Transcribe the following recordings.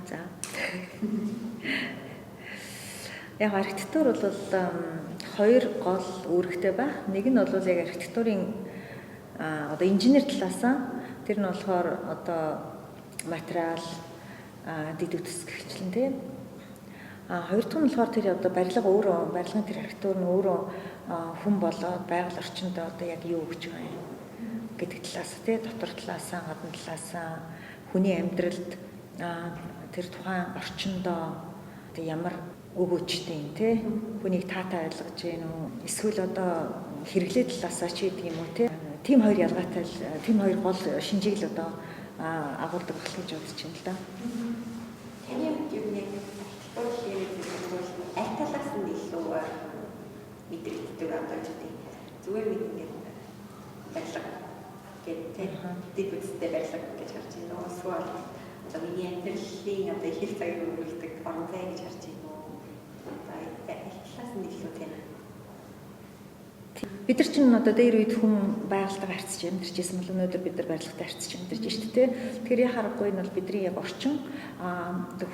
За. Яг архитектур бол хоёр гол үүрэгтэй ба. Нэг нь бол яг архитектурын одоо инженер талаасаа тэр нь болохоор одоо материал дэд үтс гэгчлэн тийм. Хоёр дахь нь болохоор тэр одоо барилга өөрөө барилгын тэр архитектур нь өөрөө хүн болоод байгаль орчинд одоо яг юу гэж байгаа юм гэдэг талаас тий дотор талаасаа гадна талаасаа хүний амьдралд тэр тухайн орчиндоо ямар өгөөжтэй юм те хүнийг таатай ойлгож гин үү эсвэл одоо хэрэглээ талаасаа ч гэдэг юм уу те тийм хоёр ялгаатай тийм хоёр гол шинжийг л одоо агуулдаг болох гэж бодож байна л да. Таны хувьд юу нэг архитектур хийгээд аль талаас нь илүү мэдрэгддэг одоо зүгээр нэг ингээд барилга гэдэг дэд үстэй барилга гэж харж байна уу эсвэл одоо миний амьдралын одоо их цагийг өнгөрүүлдэг орон зай гэж харж байна уу? Талаас нь илүү тийм. Бид нар чинь одоо дээр үед хүн байгальтайгаа харьцаж амьдарч байсан бол өнөөдөр бид нар барилгатай харьцаж амьдарч байна шүү дээ. Тэгэхээр яхаа аргагүй нь бол бидний яг орчин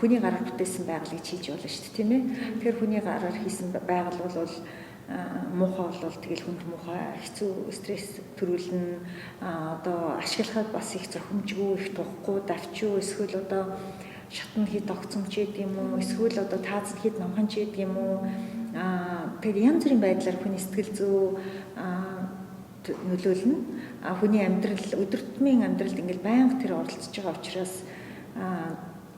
хүний гараар бүтээсэн байгалыг хийж болно шүү дээ, тийм ээ. Тэгэхээр хүний гараар хийсэн байгаль бол муухай бол тэгэл хүнд муухай хэцүү стресс төрүүлнэ одоо ашиглахад бас их зохимжгүй их тухгүй давчгүй эсвэл одоо шатны хит огцом ч гэдэг юм уу эсвэл одоо таазны хит номхон ч гэдэг юм уу тэгээд янз бүрийн байдлаар хүний сэтгэл зүй нөлөөлнө хүний амьдрал өдөр тутмын амьдралд ингээл байнга тэр оролцож байгаа учраас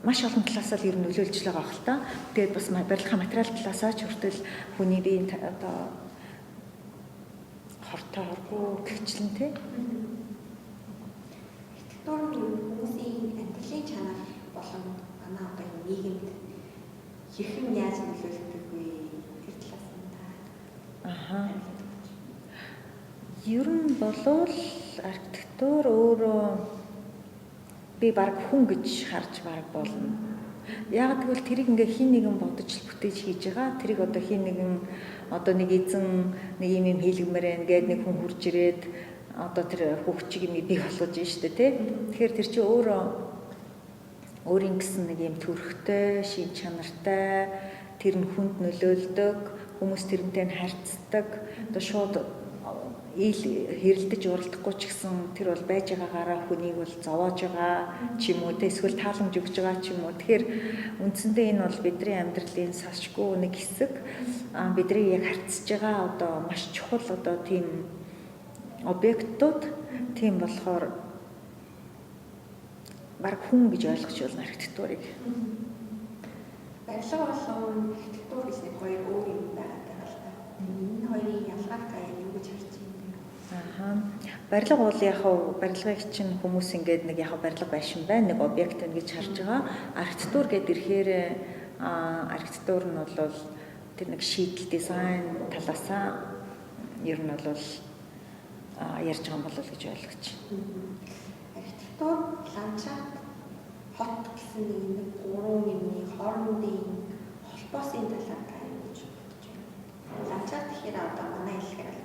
маш олон талаас нь ер нь нөлөөлж байгаа хэл та. Тэгээд бас барилгын материал талаасаа ч хүртэл хүний биеийн одоо хортой хоргүй гэгчлэн тий. Архитектур хүмүүсийн амьдралын чанар болон манай одоо нийгэмд хэрхэн яаж нөлөөлдөг вэ? Тэр талаас нь та. Ер нь болвол архитектур өөрөө би баг хүн гэж харж баг болно. Яг тэгвэл тэрийг ингээ хин нэгэн бодож бүтээж хийж байгаа. Тэрийг одоо хин нэгэн одоо нэг эзэн нэг юм хийлгмээр ингээд нэг хүн хурж ирээд одоо тэр хөгчиг юм бий болгож штэ тий. Тэгэхээр тэр чинь өөрийн гэсэн нэг юм төрхтэй, шин чанартай тэр нь хүнд нөлөөлдөг, хүмүүс тэрнтэй харьцдаг. Одоо шууд ил хэрэлдэж уралдахгүй ч гэсэн тэр бол байж байгаагаараа хүнийг бол зовоож байгаа ч юм уу эсвэл тааламж өгж байгаа ч юм уу. Тэгэхээр үндсэндээ энэ бол бидний амьдралын салшгүй нэг хэсэг бидний яг харьцаж байгаа одоо маш чухал одоо тийм объектууд тийм болохоор баг хүн гэж ойлгож байна архитектурыг. Барилга болон архитектур гэж нэг хоёр өөр юм байгаа л та. Энэ хоёрын ялгаатай юу гэж харж байна? Барилга бол яг барилгыг чинь хүмүүс ингээд нэг яг барилга байшин байна, нэг объект гэж харж байгаа. Архитектур гэдэг ирэхээр архитектур нь бол тэр нэг шийдэл дизайн талаасаа ер нь бол ярьж байгаа юм болов гэж ойлгож байна. Архитектур, ландшафт, хот гэсэн нэг гурван юмны хоорондын холбоосын талаар та юу гэж бодож байна? Ландшафт гэхээр одоо манай хэлэхээр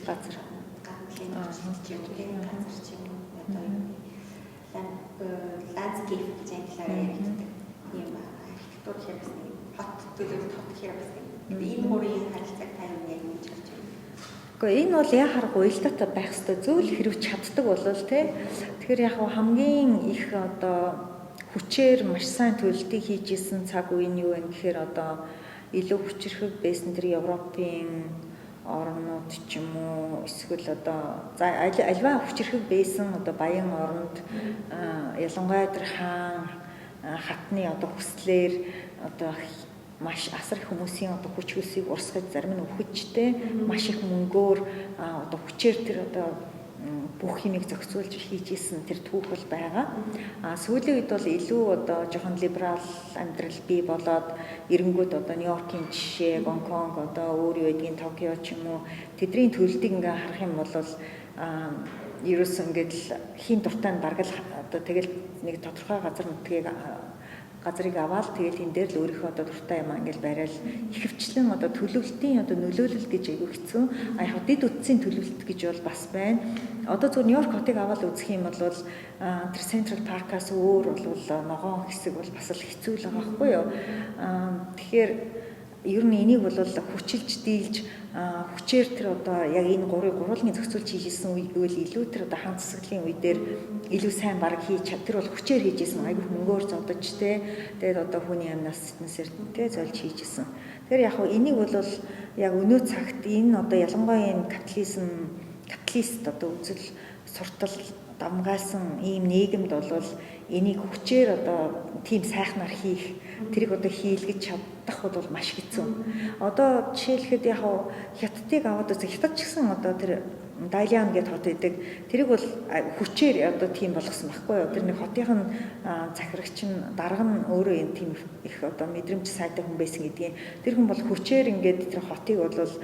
газар газар ч юм уу одоо ландскейп гэж англиар ярьдаг юм архитектур гэхээр бас нэг хот төлөвлөлт хот гэхээр бас энэ гурвын харилцааг та юу яг гэж харж байна? Гэхдээ энэ бол яа харахгүй илдаатай байх ёстой зүйл хэрв чаддаг болвол тий. Тэгэхээр яг хамгийн их одоо хүчээр маш сайн төлөлтийг хийж исэн цаг үеийн юу вэ гэхээр одоо илүү хүчрхэг байсан тэр Европын орнууд ч юм уу эсвэл одоо альва хүчрхэг байсан одоо баян оронд ялангуяа тэр хаан хатны одоо хүслээр одоо маш асар их хүмүүсийн одоо хүч хөлсийг урсгаж зарим нь хүчтэй маш их мөнгөөр одоо хүчээр тэр одоо бүх юмыг зохицуулж хийж исэн тэр түүх бол байгаа. Сүүлийн үед бол илүү одоо жоохон либерал амьдрал бий болоод эренгүүд одоо Нью-Йоркийн жишээ, Гонконг одоо өөр юу гэдгийг Токио ч юм уу тэдний төлөлтийг ингээ харах юм бол ерөөсөн ингээд хийн дуртай нь бараг л одоо тэгэл нэг тодорхой газрыг аваад тэгэл энэ дээр л өөрийнхөө одоо дуртай юм ингээл барайл ихэвчлэн одоо төлөвлөлтийн одоо нөлөөлөл гэж айгүй хэцүү. Яг дид үтсийн төлөвлөлт гэж бол бас байна. Одоо зөвхөн Нью-Йорк хотыг аваад үзэх юм бол тэр Central Park-аас өөр бол ногоон хэсэг бол бас л хэцүү л байгаа байхгүй юу. Тэгэхээр ер нь энийг бол хүчилж дийлж хүчээр тэр одоо яг энэ гурвын зохицуулж хийжсэн үйл илүү тэр одоо хаан засаглалын үе дээр илүү сайн бараг хийж тэр бол хүчээр хийжсэн айгүй мөнгөөр зодож тэгээд одоо хүний амнаас сэтнсээр золж хийжсэн. Тэгэхээр яг хөө энийг бол яг өнөө цагт энэ одоо ялангуяа энэ капиталист одоо үзэл суртал дамгаалсан ийм нийгэмд бол энийг хүчээр одоо тийм сайхнаар хийх тэрийг одоо хийлгэж чадах бол маш хэцүү. Одоо жишээлхэд яг хятадыг аваад үзэх хятад ч гэсэн одоо тэр Дайлиан гэдэг хот идэг тэрийг бол хүчээр одоо тийм болгосон байхгүй юу. Тэр нэг хотынх нь захирагч нь дарга нь өөрөө энэ тийм их одоо мэдрэмж сайтай хүн байсан гэдгийг тэр хүн бол хүчээр ингээд тэр хотыг бол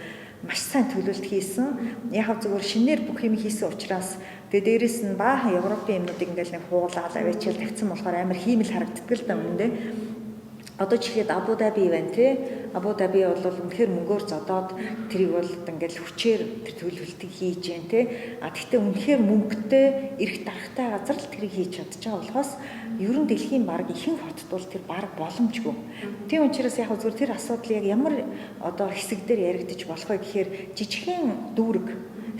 маш сайн төлөвлөлт хийсэн. Яг зөвхөн шинээр бүх юм хийсэн учраас тэгээ дээрэс нь баахан Европын юмнуудыг ингээл нэг хуулаад аваачаал тавьсан болохоор амар хиймэл харагддаг л да мөн дээ. Одоо жишээд Абу Даби байна тий. Абу Даби бол үнэхээр мөнгөөр зодоод тэрийг бол ингээл хүчээр тэр төлөвлөлтийг хийж जैन тий. Гэхдээ үнэхээр мөнгөтэй эрх дарахтай газар л тэрийг хийж чадчих байгаа болохоос ер нь дэлхийн баг ихэнх хотод бол тэр баг боломжгүй. Тийм учраас яг зөвхөн тэр асуудал яг ямар одоо хэсэг дээр яригдчих болох вэ гэхээр жижигхэн дүүрэг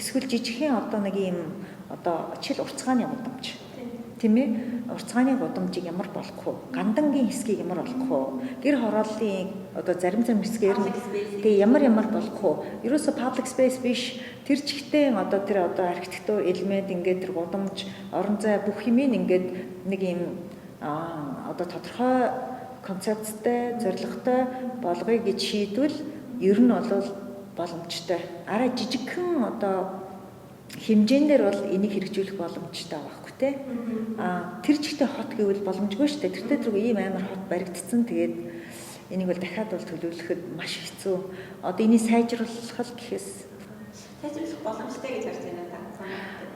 эсвэл жижигхэн одоо нэг юм одоо жишээл урцгааны гудамж тийм ээ урцгааны гудамжийг ямар болгох вэ? Гандангийн хэсгийг ямар болгох вэ? Гэр хорооллын одоо зарим хэсгээр тэгээ ямар болгох вэ? Ерөөсө public space биш тэр чигтээ одоо тэр одоо архитектур элемент ингээд тэр гудамж орон зай бүх юмыг ингээд нэг юм одоо тодорхой концепттэй зорилготой болгоё гэж шийдвэл ер нь бол боломжтой. Арай жижигхэн одоо хэмжээндээр бол энийг хэрэгжүүлэх боломжтой байхгүй тий. Тэр чигтээ хот гэвэл боломжгүй шүү дээ. Тэртээ тэр ийм амар хот баригдсан. Тэгээд энийг бол дахиад бол төлөвлөхөд маш хэцүү. Одоо энийг сайжруулах гэхээс боломжтой гэж харж байна та.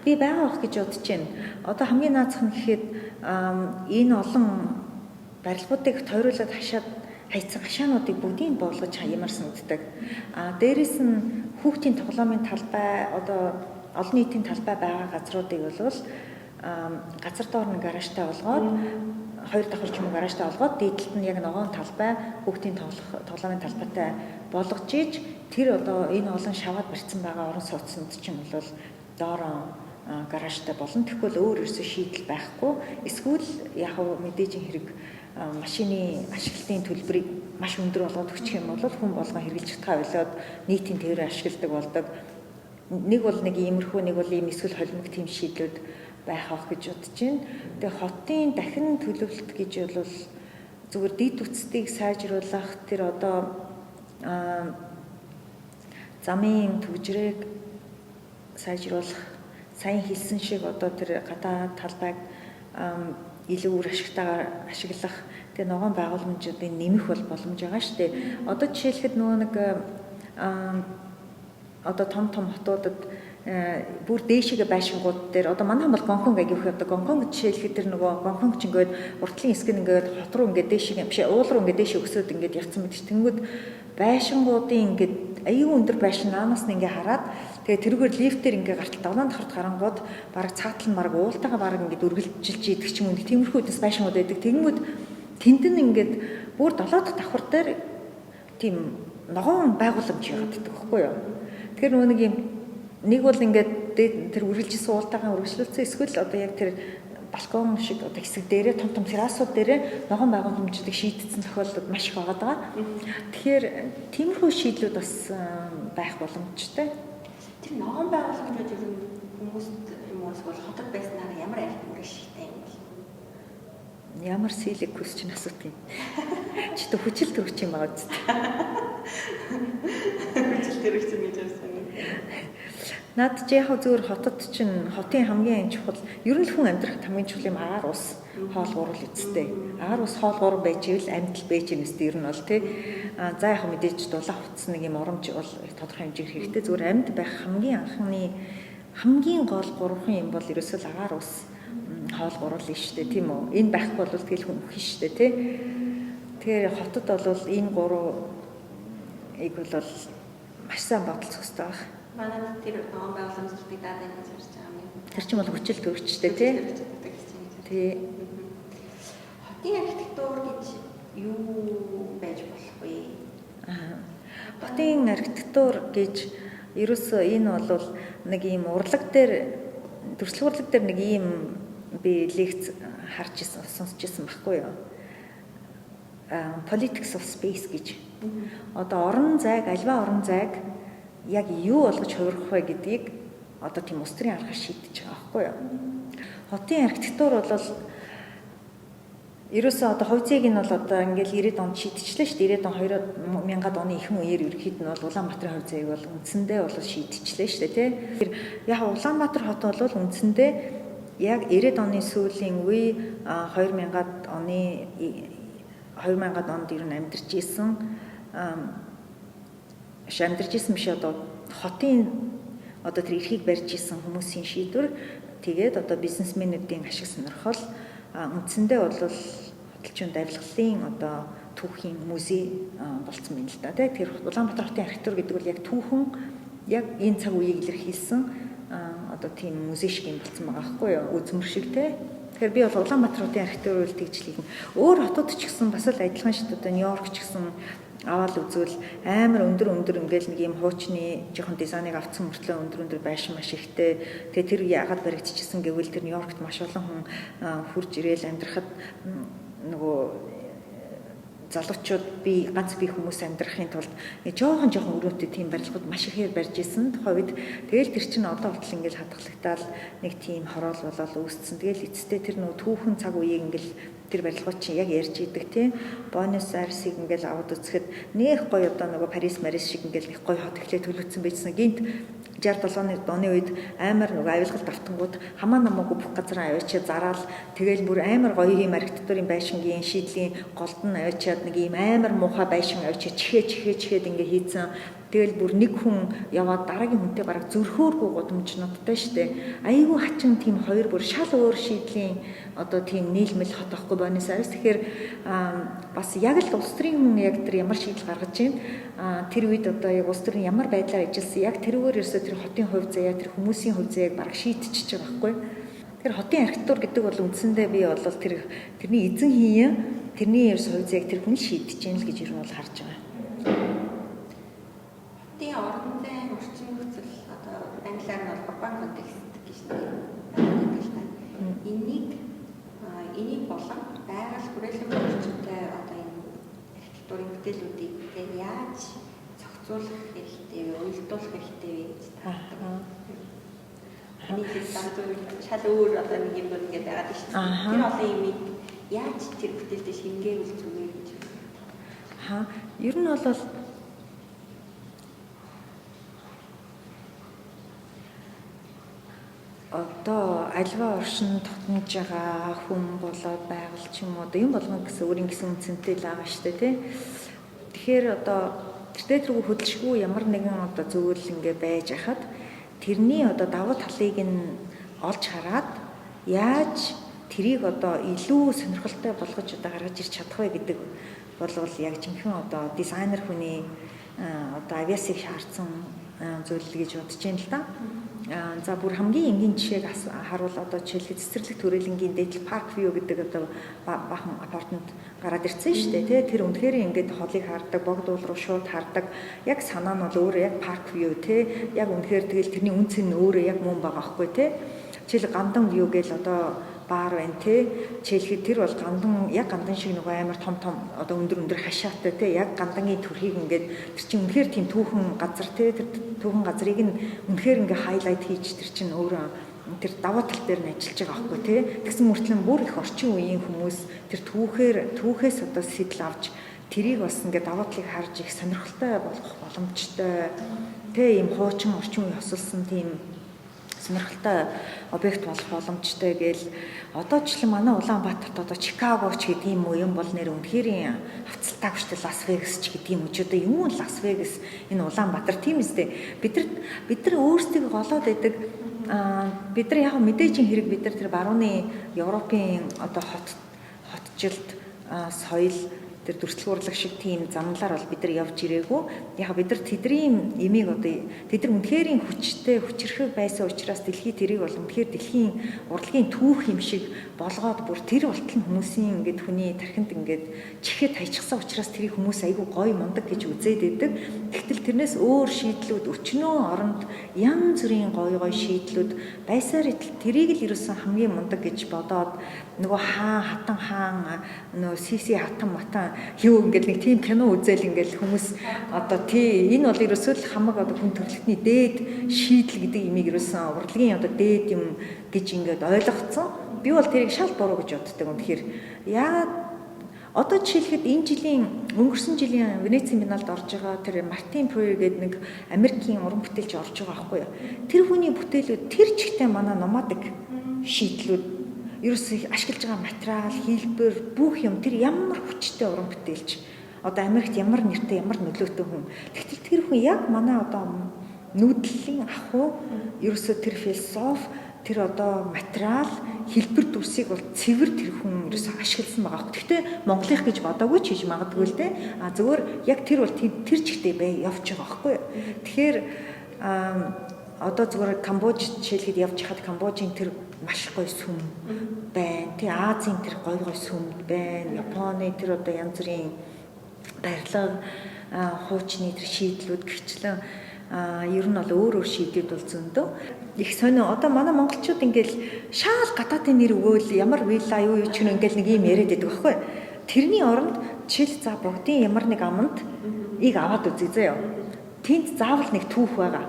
Би байгаа гэж бодож байна. Одоо хамгийн наазах нь гэхэд энэ олон барилгуудыг тойруулаад хайцсан хашаануудыг бүгдийг болгож хаямар санагддаг. Дээрээс нь хүүхдийн тоглоомын талбай одоо олон нийтийн талбай байгаа газруудыг бол газар доор нь гаражтай болгоод хоёр давхар ч юм уу гаражтай болгоод дээдлэлт нь яг ногоон талбай хүүхдийн тоглоомын талбайтай болгож ийж тэр одоо энэ олон шаваад барьсан байгаа орон сууцнууд ч юм бол доороо гаражтай болно. Тэгвэл өөр ерөөсөө шийдэл байхгүй. Эсвэл яг мэдээж хэрэг машины ашиглалтын төлбөрийг маш өндөр болгоод өгчих юм бол хүн болгон хэрэгжилж чадхаа болоод нийтийн тээврээр ашигладаг болдог. Нэг бол нэг иймэрхүү нэг бол ийм эсвэл холимог тийм шийдлүүд байх ах гэж бодож байна. Тэгээ хотын дахин төлөвлөлт гэж бол зүгээр дид үтцийг сайжруулах тэр одоо замын төвжрээг сайжруулах сайн хэлсэн шиг одоо тэр гадаа талбайг илүү үр ашигтайгаар ашиглах тэгээ ногоон байгууламжуудыг нэмэх бол боломж байгаа шүү дээ. Одоо жишээлхэд нөгөө нэг одоо том хотуудад бүр дээшгээ байшингууд дээр одоо манайхан бол Гонконг агиух одоо Гонконг жишээлхэд тэр нөгөө Гонконг ч ингээд уртлын хэсэг нь ингээд хот руу ингээд дээшгээ биш уул руу ингээд дээшээ өсөөд ингээд явцсан мэт ч тэнгүүд байшингуудын ингээд аюу өндөр байшин наанаас нь ингээд хараад тэгээ тэрүүгээр лифтээр ингээд гартал давлаан давхарт гарангууд бараг цаатал мараг уултайгаа бараг ингээд үргэлжилж идэх ч юм уу тиймэрхүү дэс байшингууд байдаг. Тэнгүүд тэнд нь ингээд бүр 7 дахь давхар дээр тийм ногоон байгууламж явагддаг байхгүй юу? Тэгэхээр нэг бол ингээд тэр үргэлжилсэн уултайгаа үргэлжлүүлсэн эсвэл одоо яг тэр балкон шиг одоо хэсэг дээрээ том террасууд дээрээ ногоон байгууламжуудыг шийдсэн тохиолдол маш их байгаа. Тэгэхээр тиймэрхүү шийдлүүд бас байх боломжтой. Тэр ногоон байгууламжууд ер нь хүмүүст юм уу эсвэл хотод байснаар ямар архив мөрөштэй юм бэ? Ямар сэлэг question асуух юм. Чи тэ хүчил төрөх юм байгаа зү. Хүчил төрөгч юм гэж ярьсан юм. Наад чи яг зүгээр хотод чинь хотын хамгийн чухал ер нь л хүн амьдрахад хамгийн чухал юм агаар ус хоол гурал эцтэй. Агаар ус хоол гурал байж ивэл амьд байж юм өстэй ер нь бол тий. За яг мэдээж дулаан хувцас нэг юм урамж бол тодорхой хэмжээр хэрэгтэй. Зүгээр амьд байх хамгийн анхны хамгийн гол гурван юм бол ерөөсөө л агаар ус хоол гурал нь шүү дээ тийм үү. Энэ байхгүй бол тэгэл хүн өхөн шүү дээ тий. Тэгэхээр хотод бол энэ гурвыг бол маш сайн бодолцох хэрэгтэй байна. Манайд тэр он байгууламжуудыг даадаа гэж ярьж байгаа юм. Тэр чинь бол хүчил төрөгчтэй тий. Тий. Хотын архитектур гэж юу байж болох вэ? Хотын архитектур гэж ерөөсөө энэ бол нэг ийм урлаг дээр төрслөг урлаг дээр нэг ийм би лекц харж ирсэн сонсч ирсэн байхгүй юу? Politics of space гэж. Одоо орон зайг, альва орон зайг яг юу болгож хувирах вэ гэдгийг одоо тийм улс төрийн аргаар шийдэж байгаа байхгүй юу? Хотын архитектур бол ерөөсөө одоо хувьцыг нь бол одоо ингээл 90-ад онд шийдчихлээ шүү дээ. 90-ад он 2000-ад оны ихэнх үеэр ерөөхдөө нь бол Улаанбаатарын хувьцыг бол үндсэндээ бол шийдчихлээ шүү дээ тий. Тэгэхээр яг Улаанбаатар хот бол үндсэндээ яг 90-ад оны сүүлийн үе 2000-ад онд ер нь амьдарч исэн биш одоо хотын одоо тэр эрхийг барьж исэн хүмүүсийн шийдвэр тэгээд одоо бизнесмэнүүдийн ашиг сонирхол үндсэндээ бол хөдөлгөөнд авилгалын одоо түүхийн музей болцсон юм л да. Тэр Улаанбаатар хотын архитектур гэдэг бол яг түүхэн яг энэ цаг үеийг илэрхийлсэн одоо тийм музей шиг юм болцсон байгаа байхгүй юу? Үзмэр шиг те. Тэгэхээр би бол Улаанбаатар хотын архитектур үйл тэгжлийг өөр хотод ч гэсэн бас л адилхан шүү дээ. Нью-Йорк ч гэсэн аваад үзвэл амар өндөр ингээл нэг юм хуучны жоохон дизайныг авцсан мөртлөө өндөр байшин маш ихтэй. Тэгээ тэр яагаад баригдчихсан гэвэл тэр Нью-Йоркт маш олон хүн хурж ирээл амьдрахад нөгөө залуучууд ганц би хүмүүс амьдрахын тулд жоохон өрөөтэй тийм барилгууд маш ихээр барьж исэн. Тухайд тэгэл тэр чинь одоо хүртэл ингээл хадгалагтаал нэг тийм хороол болоод үүссэн. Тэгэл эцэстээ тэр нөгөө түүхэн цаг үеийг ингээл тэр барилгууд чинь яг ярьж идэг тийм Буэнос Айресыг ингээл аваад үзэхэд нэх гоё одоо нөгөө Парис шиг ингээл их гоё хот ихлэ төлөвлөсөн байжсан. Гинт 67 оны үед амар нөгөө авилгалд автангууд хамаа намаагүй бүх газар аваачаад зараал тэгэл бүр амар гоё юм архитектурын байшингийн шийдлийн голд нь аваачаад нэг юм амар муухай байшин аваачаад чихээд ингээ хийцэн. Тэгэл бүр нэг хүн яваад дараагийн хүнтэй бараг зөрхөөргүй гудамжнуудтай штэ. Айгүй хачин тийм хоёр бүр шал өөр шийдлийн одоо тийм нийлмэл хот байхгүй Буэнос Айрес. Тэгэхээр бас яг л улс төрийн хүн яг тэр ямар шийдэл гаргаж байна. Тэр үед одоо яг улс төрийн ямар байдлаар ажилласан яг тэрүүгээр ерөөсөө тэр хотын хувь заяа тэр хүмүүсийн хувь заяаг бараг шийдчихэж байгаа байхгүй. Тэр хотын архитектур гэдэг бол үндсэндээ би бол тэрний эзэн хийе тэрний ерөөсөө хувь заяаг тэр хүн шийдэж байна л гэж ер нь бол харж байгаа. Тийм орон зайн орчин нөхцөл одоо англиар нь бол urban context гэж нэрлэдэг л байна. Энийг болон байгаль хүрээлэн орчинтай одоо энэ архитектурын бүтээлүүдийг яаж зохицуулах хэрэгтэй вэ, уялдуулах хэрэгтэй вэ гэж таадаг. Энийг шал өөр одоо нэг юм ингээд байгаад шүү дээ. Тэр олон юмыг яаж тэр бүтээлдээ шингээвэл зүгээр гэж. Ер нь бол одоо альва оршин тогтнож байгаа хүн болоод байгаль ч юм уу одоо юм болгоно гэсэн өөрийн гэсэн үнцэнтэй л байгаа шүү дээ тий. Тэгэхээр одоо тэртээ хөдөлшгүй ямар нэгэн одоо зөвлөл ингээ байж хахад тэрний одоо давуу талыг нь олж хараад яаж тэрийг одоо илүү сонирхолтой болгож одоо гаргаж ирч чадах вэ гэдэг бол яг жинхэнэ одоо дизайнер хүний одоо авиасыг шаардсан зөвлөл гэж бодож байна л да. За бүр хамгийн энгийн жишээг харуул одоо жишээлбэл цэцэрлэг төрөлнгийн дээдл парк view гэдэг одоо бахан апартмент гараад ирсэн шүү дээ. Тэр үнэхээр ингээд холыг хардаг, богд уул руу шууд хардаг. Яг санаа нь бол өөрөө яг парк view те. Яг үнэхээр тэгэл тэрний үнц нь өөрөө яг мөн байгаа байхгүй те. Жишээл гандан view гээл одоо баар байна те. Жишээлхэд тэр бол гандан шиг нөгөө амар том одоо өндөр хашаатай те. Яг гандангийн төрхийг ингээд тэр чинь үнэхээр тийм түүхэн газар те. Тэр түүхэн газрыг нь үнэхээр ингээ хайлайт хийж тэр чинь өөрөө тэр давуу тал дээр нь ажиллаж байгаа байхгүй тий. Тэгсэн мөртлөө бүр их орчин үеийн хүмүүс тэр түүхээс одоо сэтэл авч тэрийг бас ингээд даваа талыг харж их сонирхолтой болох боломжтой. Тэ ийм хуучин орчин үеийн хосолсон тийм сонирхолтой объект болох боломжтой гээл одоочлан манай Улаанбаатарт одоо Чикаго ч гэдэг юм уу юм бол нэр үнэхээр хавцалтай хүчтэй Лас Вегас ч гэдэг юм уу ч одоо юм уу Лас Вегас энэ Улаанбаатар тийм үстэй бид нар өөрсдөө голоод байдаг бид нар яг мэдээжийн хэрэг бид нар тэр барууны Европын одоо хотжилт соёл тэр дүрслэл урлаг шиг тийм замналаар бол бид нар явж ирээгүй. Яг бид нар тэдний эмийг одоо тэд нар үнэхээр хүчтэй хүчрэх байсан учраас дэлхий тэрийг бол үнэхээр дэлхийн урлагийн түүх юм шиг болгоод бүр тэр болтол хүмүүсийн ингээд хүний тархинд ингээд чихэд хайчихсан учраас тэрийг хүмүүс айгүй гоё мундаг гэж үзээд байдаг. Тэгтэл тэрнээс өөр шийдлүүд өчнөө оронд янз бүрийн гоё шийдлүүд байсаар тэрийг л ерөөсөн хамгийн мундаг гэж бодоод нөгөө хатан хаан нөгөө сиси хатан матан юу ингээд нэг тийм кино үзэл ингээд хүмүүс одоо тий энэ бол ерөөсөө л хамаг одоо хүн төрөлхтний дээд шийдэл гэдэг имийг ерөөсөн урлагийн одоо дээд юм гэж ингээд ойлгоцсон. Би бол тэрийг шал буруу гэж боддог юм. Тэгэхээр яагаад одоо жишээлхэд энэ жилийн өнгөрсөн жилийн Венецийн биеналд орж байгаа тэр Мартин Пуэр гэдэг нэг Америкийн уран бүтээлч орж байгаа байхгүй юу. Тэр хүний бүтээлүүд тэр чигтээ манай номадик шийдлүүд ерөөсөө ашиглаж байгаа материал, хэлбэр, бүх юм тэр ямар хүчтэй уран бүтээлч. Одоо Америкт ямар нэртэй, ямар нөлөөтэй хүн. Тэгтэл тэр хүн яг манай одоо нүүдлийн ахуй ерөөсөө тэр философи, тэр одоо материал, хэлбэр дүрсийг бол цэвэр тэр хүн ерөөсөө ашигласан байгаа. Гэхдээ Монголынх гэж бодоогүй ч хийж магадгүй л дээ. Зөвхөн яг тэр бол тэр чигтээ явж байгаа байхгүй юу. Тэгэхээр одоо зүгээр Камбож жишээлхэд явж хахад Камбожийн тэр маш гоё сүм байна. Тэ Азийн тэр гоё сүмд байна. Японы тэр одоо янз бүрийн барилга, хуучны тэр шийдлүүд гэрчлэн ер нь бол өөр шийдлүүд бол зөндөө. Их сонио одоо манай монголчууд ингээл шаал гадаадын нэр өгөөл ямар вилла юу ч ингээл нэг юм яриад байдаг байхгүй. Тэрний оронд жишээл за бүгдийн ямар нэг аманд ийг аваад үзье заяа. Тэнд заавал нэг түүх байгаа.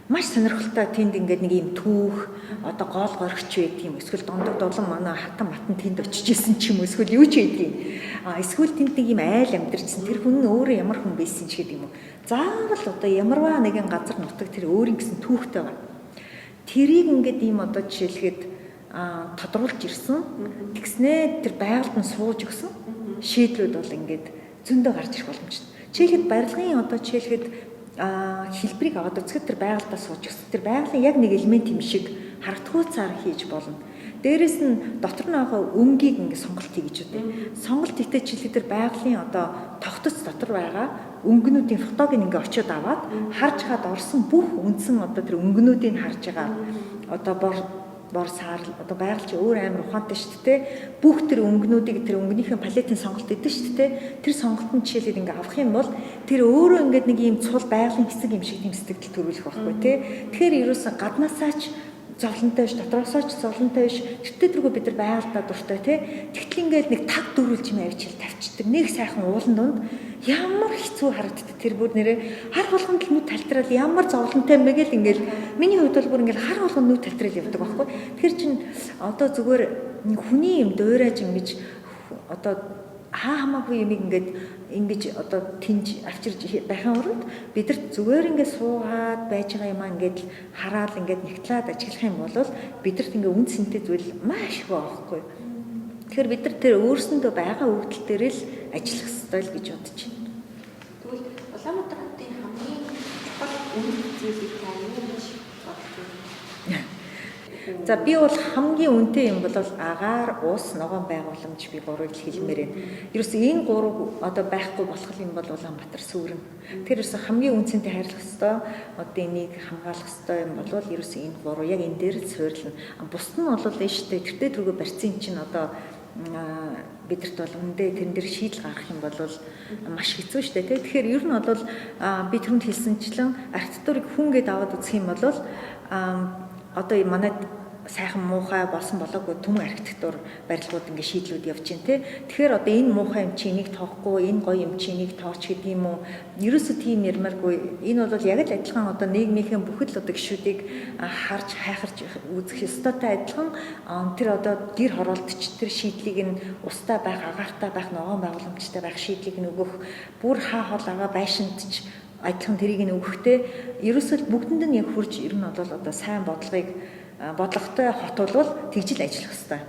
Маш сонирхолтой тэнд ингээд нэг юм түүх одоо гол горигч байт юм эсвэл дондог дулан манай хатан матан тэнд очиж исэн ч юм уу эсвэл юу ч байдгийг эсвэл тэнд нэг юм айл амьдэрсэн тэр хүн нь өөрөө ямар хүн байсан ч гэдэг юм уу заавал одоо ямарваа нэгэн газар нутаг тэр өөрийн гэсэн түүхтэй байна. Тэрийг ингээд ийм одоо жишээлхэд тодруулж ирсэн тэгснээ тэр байгальд нь сууж өгсөн шийдлүүд бол ингээд зөндөө гарч ирэх боломжтой. Жишээлхэд барилгын одоо жишээлхэд хэлбэрийг аваад үзэхэд тэр байгальдаа сууж өгсөн. Тэр байгалийн яг нэг элемент юм шиг харагдхуйцаар хийж болно. Дээрээс нь дотор нь байгаа өнгийг ингэ сонголт хий гэж үү. Сонголт хийхдээ чилээ тэр байгалийн одоо тогтоц дотор байгаа өнгөнүүдийн фотог ингэ очиод аваад харж хаад орсон бүх үндсэн одоо тэр өнгөнүүдийг харж байгаа одоо бор саарл одоо байгаль чи өөр амар ухаантай шүү дээ. Бүх тэр өнгөнүүдийг тэр өнгөнийхөө палетын сонголт өгдөө шүү дээ. Тэр сонголтын жишээлээд ингээ авах юм бол тэр өөрөө ингээд нэг юм цул байгалийн хэсэг юм шиг тийм сэтгэл төрүүлэх байхгүй тий. Тэгэхээр ерөөсөн гаднаасаа ч зовлонтой биш, дотроосоо ч зовлонтой биш. Тэртээ тэргүй бид нар байгальдаа дуртай тий. Тэгтэл ингээд нэг таг дөрүүлж юм авчил тавьчихдаг. Нэг сайхан уулан донд ямар хэцүү харагддаг тэр бүр нэрээ хар болгонд л нүд талтрал ямар зовлонтой юм бэ гэл ингээл миний хувьд бол бүр ингээл хар болгонд нүд талтрал явдаг байхгүй. Тэгэхээр чин одоо зүгээр хүний юм дуурайж ингэж одоо хамаагүй юм ингэж одоо тэнж авчирж байхын оронд бид нар зүгээр ингээд суугаад байж байгаа юм ингээд хараад ингээд нэгтлээд ажиглах юм бол бидэрт ингээд үн цэнтэй зүйл маш их байхгүй. Тэгэхээр бид нар тэр өөрсөндөө байгаа үйлдэл дээр л ажиллах ёстой л гэж бодож байна. Тэгвэл Улаанбаатар хотын хамгийн чухал үнэт зүйлийг та юу гэж бодож байна? За би бол хамгийн үнэтэй юм бол агаар, ус, ногоон байгууламж би гурыг хэлмээр байна. Ерөөсөө энэ гурав одоо байхгүй болох юм бол Улаанбаатар сүрэн. Тэр ерөөсөө хамгийн үнцэнтэй хайрлах ёстой. Одоо энийг хамгаалах ёстой юм бол ерөөсөө энэ гурав яг энэ дээр л суйрлана. Бусд нь бол энэ штэ тэртээ тэргүй барьцын чинь одоо бидэрт бол үндэ тэрэн дээр шийдэл гаргах юм бол маш хэцүү штэ тий. Тэгэхээр ер нь бол би түрүүнд хэлсэнчлэн архитектурыг хүн гээд аваад үзэх юм бол одоо манайд сайхан муухай болсон болоогүй түмэн архитектур барилгууд ингээ шийдлүүд явж байна тий. Тэгэхээр одоо энэ муухай юм чи энийг тоохгүй, энэ гоё юм чи энийг тооч гэдэг юм уу? Ерөөсөө тийм ярмааргүй. Энэ бол яг л адилхан одоо нийгмийнхээ бүхэл одоо гишүүдийг харж хайхарч үзэх ёстойтой адилхан тэр одоо гэр хороолтч тэр шийдлийг нь устай байх, агаартай байх, ногоон байгууламжтай байх шийдлийг нь өгөх, бүр хаа хол агаа байшинтч адилхан тэрийг нь өгөхтэй. Ерөөсөө бүгдэнд нь яг хурж ер нь бол одоо сайн бодлоготой хот бол тэгж л ажиллах хэрэгтэй.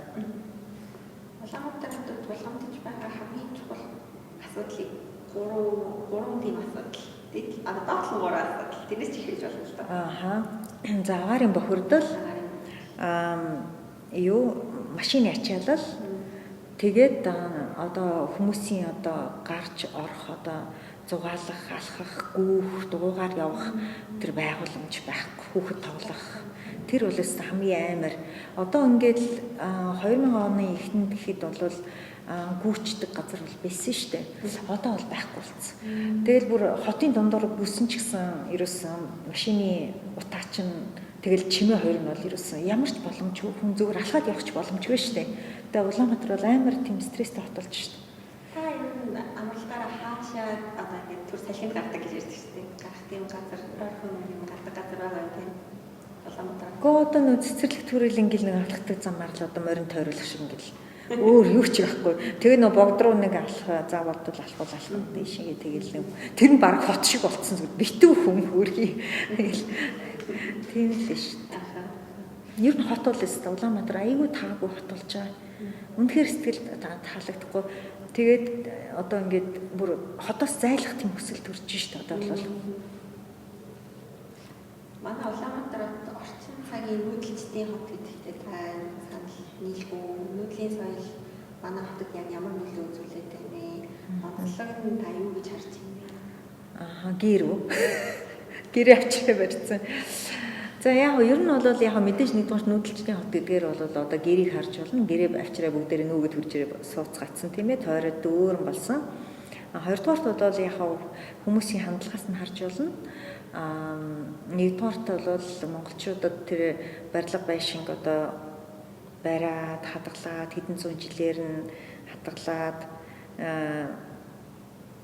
Улаануудад тулгамдж байгаа хамгийн чухал асуудлыг гурван тийм асуудал. Доотлон гурван асуудал. Тэрнээс ч ихэж болно л доо. За агаарын бохирдол, машины ачаалал, тэгээд одоо хүмүүсийн одоо гарч орох одоо зугаалах, алхах, гүүх, дугуйгаар явах тэр байгууламж байхгүй, хүүхэд тоглох. Тэр бол хамгийн амар. Одоо ингээд 2000 оны эхний гэхэд бол гүүчдэг газар бол байсан шүү дээ. Одоо бол байхгүй болсон. Тэгэл бүр хотын дундуур бүсэн ч гэсэн ерөөсөн машины утаач нь тэгэл чимээ хоёр нь бол ерөөсөн ямар ч боломжгүй хүн зүгээр алхаад явах ч боломжгүй шүү дээ. Тэгээ Улаанбаатар бол амар тийм стресстэй хот болж шүү дээ. Та энэ амралтаараа хаашаа одоо ингээд түр салхинд гардаг гэж ярьдаг шүү дээ. Гарах тийм газар, ойрхон юм гардаг газар байгаа юм тийм. Одоо нөө цэцэрлэг төрөл ингээл нэг алхдаг замаар л одоо морин тойруулах шиг ингээл өөр юу ч байхгүй. Тэгээ нөө богд руу нэг алхах зав бодвол алхах дэшигээ тэгэл нэг тэр нь баг хот шиг болцсон зүгээр битүү хүн хөргий. Тэгэл тийм л шүү дээ. Ер нь хот бол өстой Улаанбаатар айгүй таагүй хот болж байгаа. Үнэхээр сэтгэл таалагдахгүй. Тэгээд одоо ингээд бүр хотоос зайлах тийм хүсэл төрж шүү дээ одоо бол. Манай Улаанбаатарт орчин цагийн нүүдэлчдийн хот гэдэгтээ та санал нийлгүй. Нүүдлийн соёл манай хотод ямар нөлөө үзүүлээд байна вэ? Онцлог нь та юу гэж харж байна? Гэр үү? Гэрээ авчираа барьсан. За яг ер нь бол яг мэдээж нэгдүгээр нүүдэлчдийн хот гэдгээр бол одоо гэрийг харж болно. Гэрээ авчираа бүгдээрээ нүгэд хуржирээ сууцгаацсан тийм ээ. Тойроод дөөрн болсон. Хоёрдугаарт бол яг хүмүүсийн хандлагаас нь харж болно. Нэгдүгээрт бол монголчуудад тэр барилга байшинг одоо бариад хадгалаад хэдэн зуун жилээр нь хадгалаад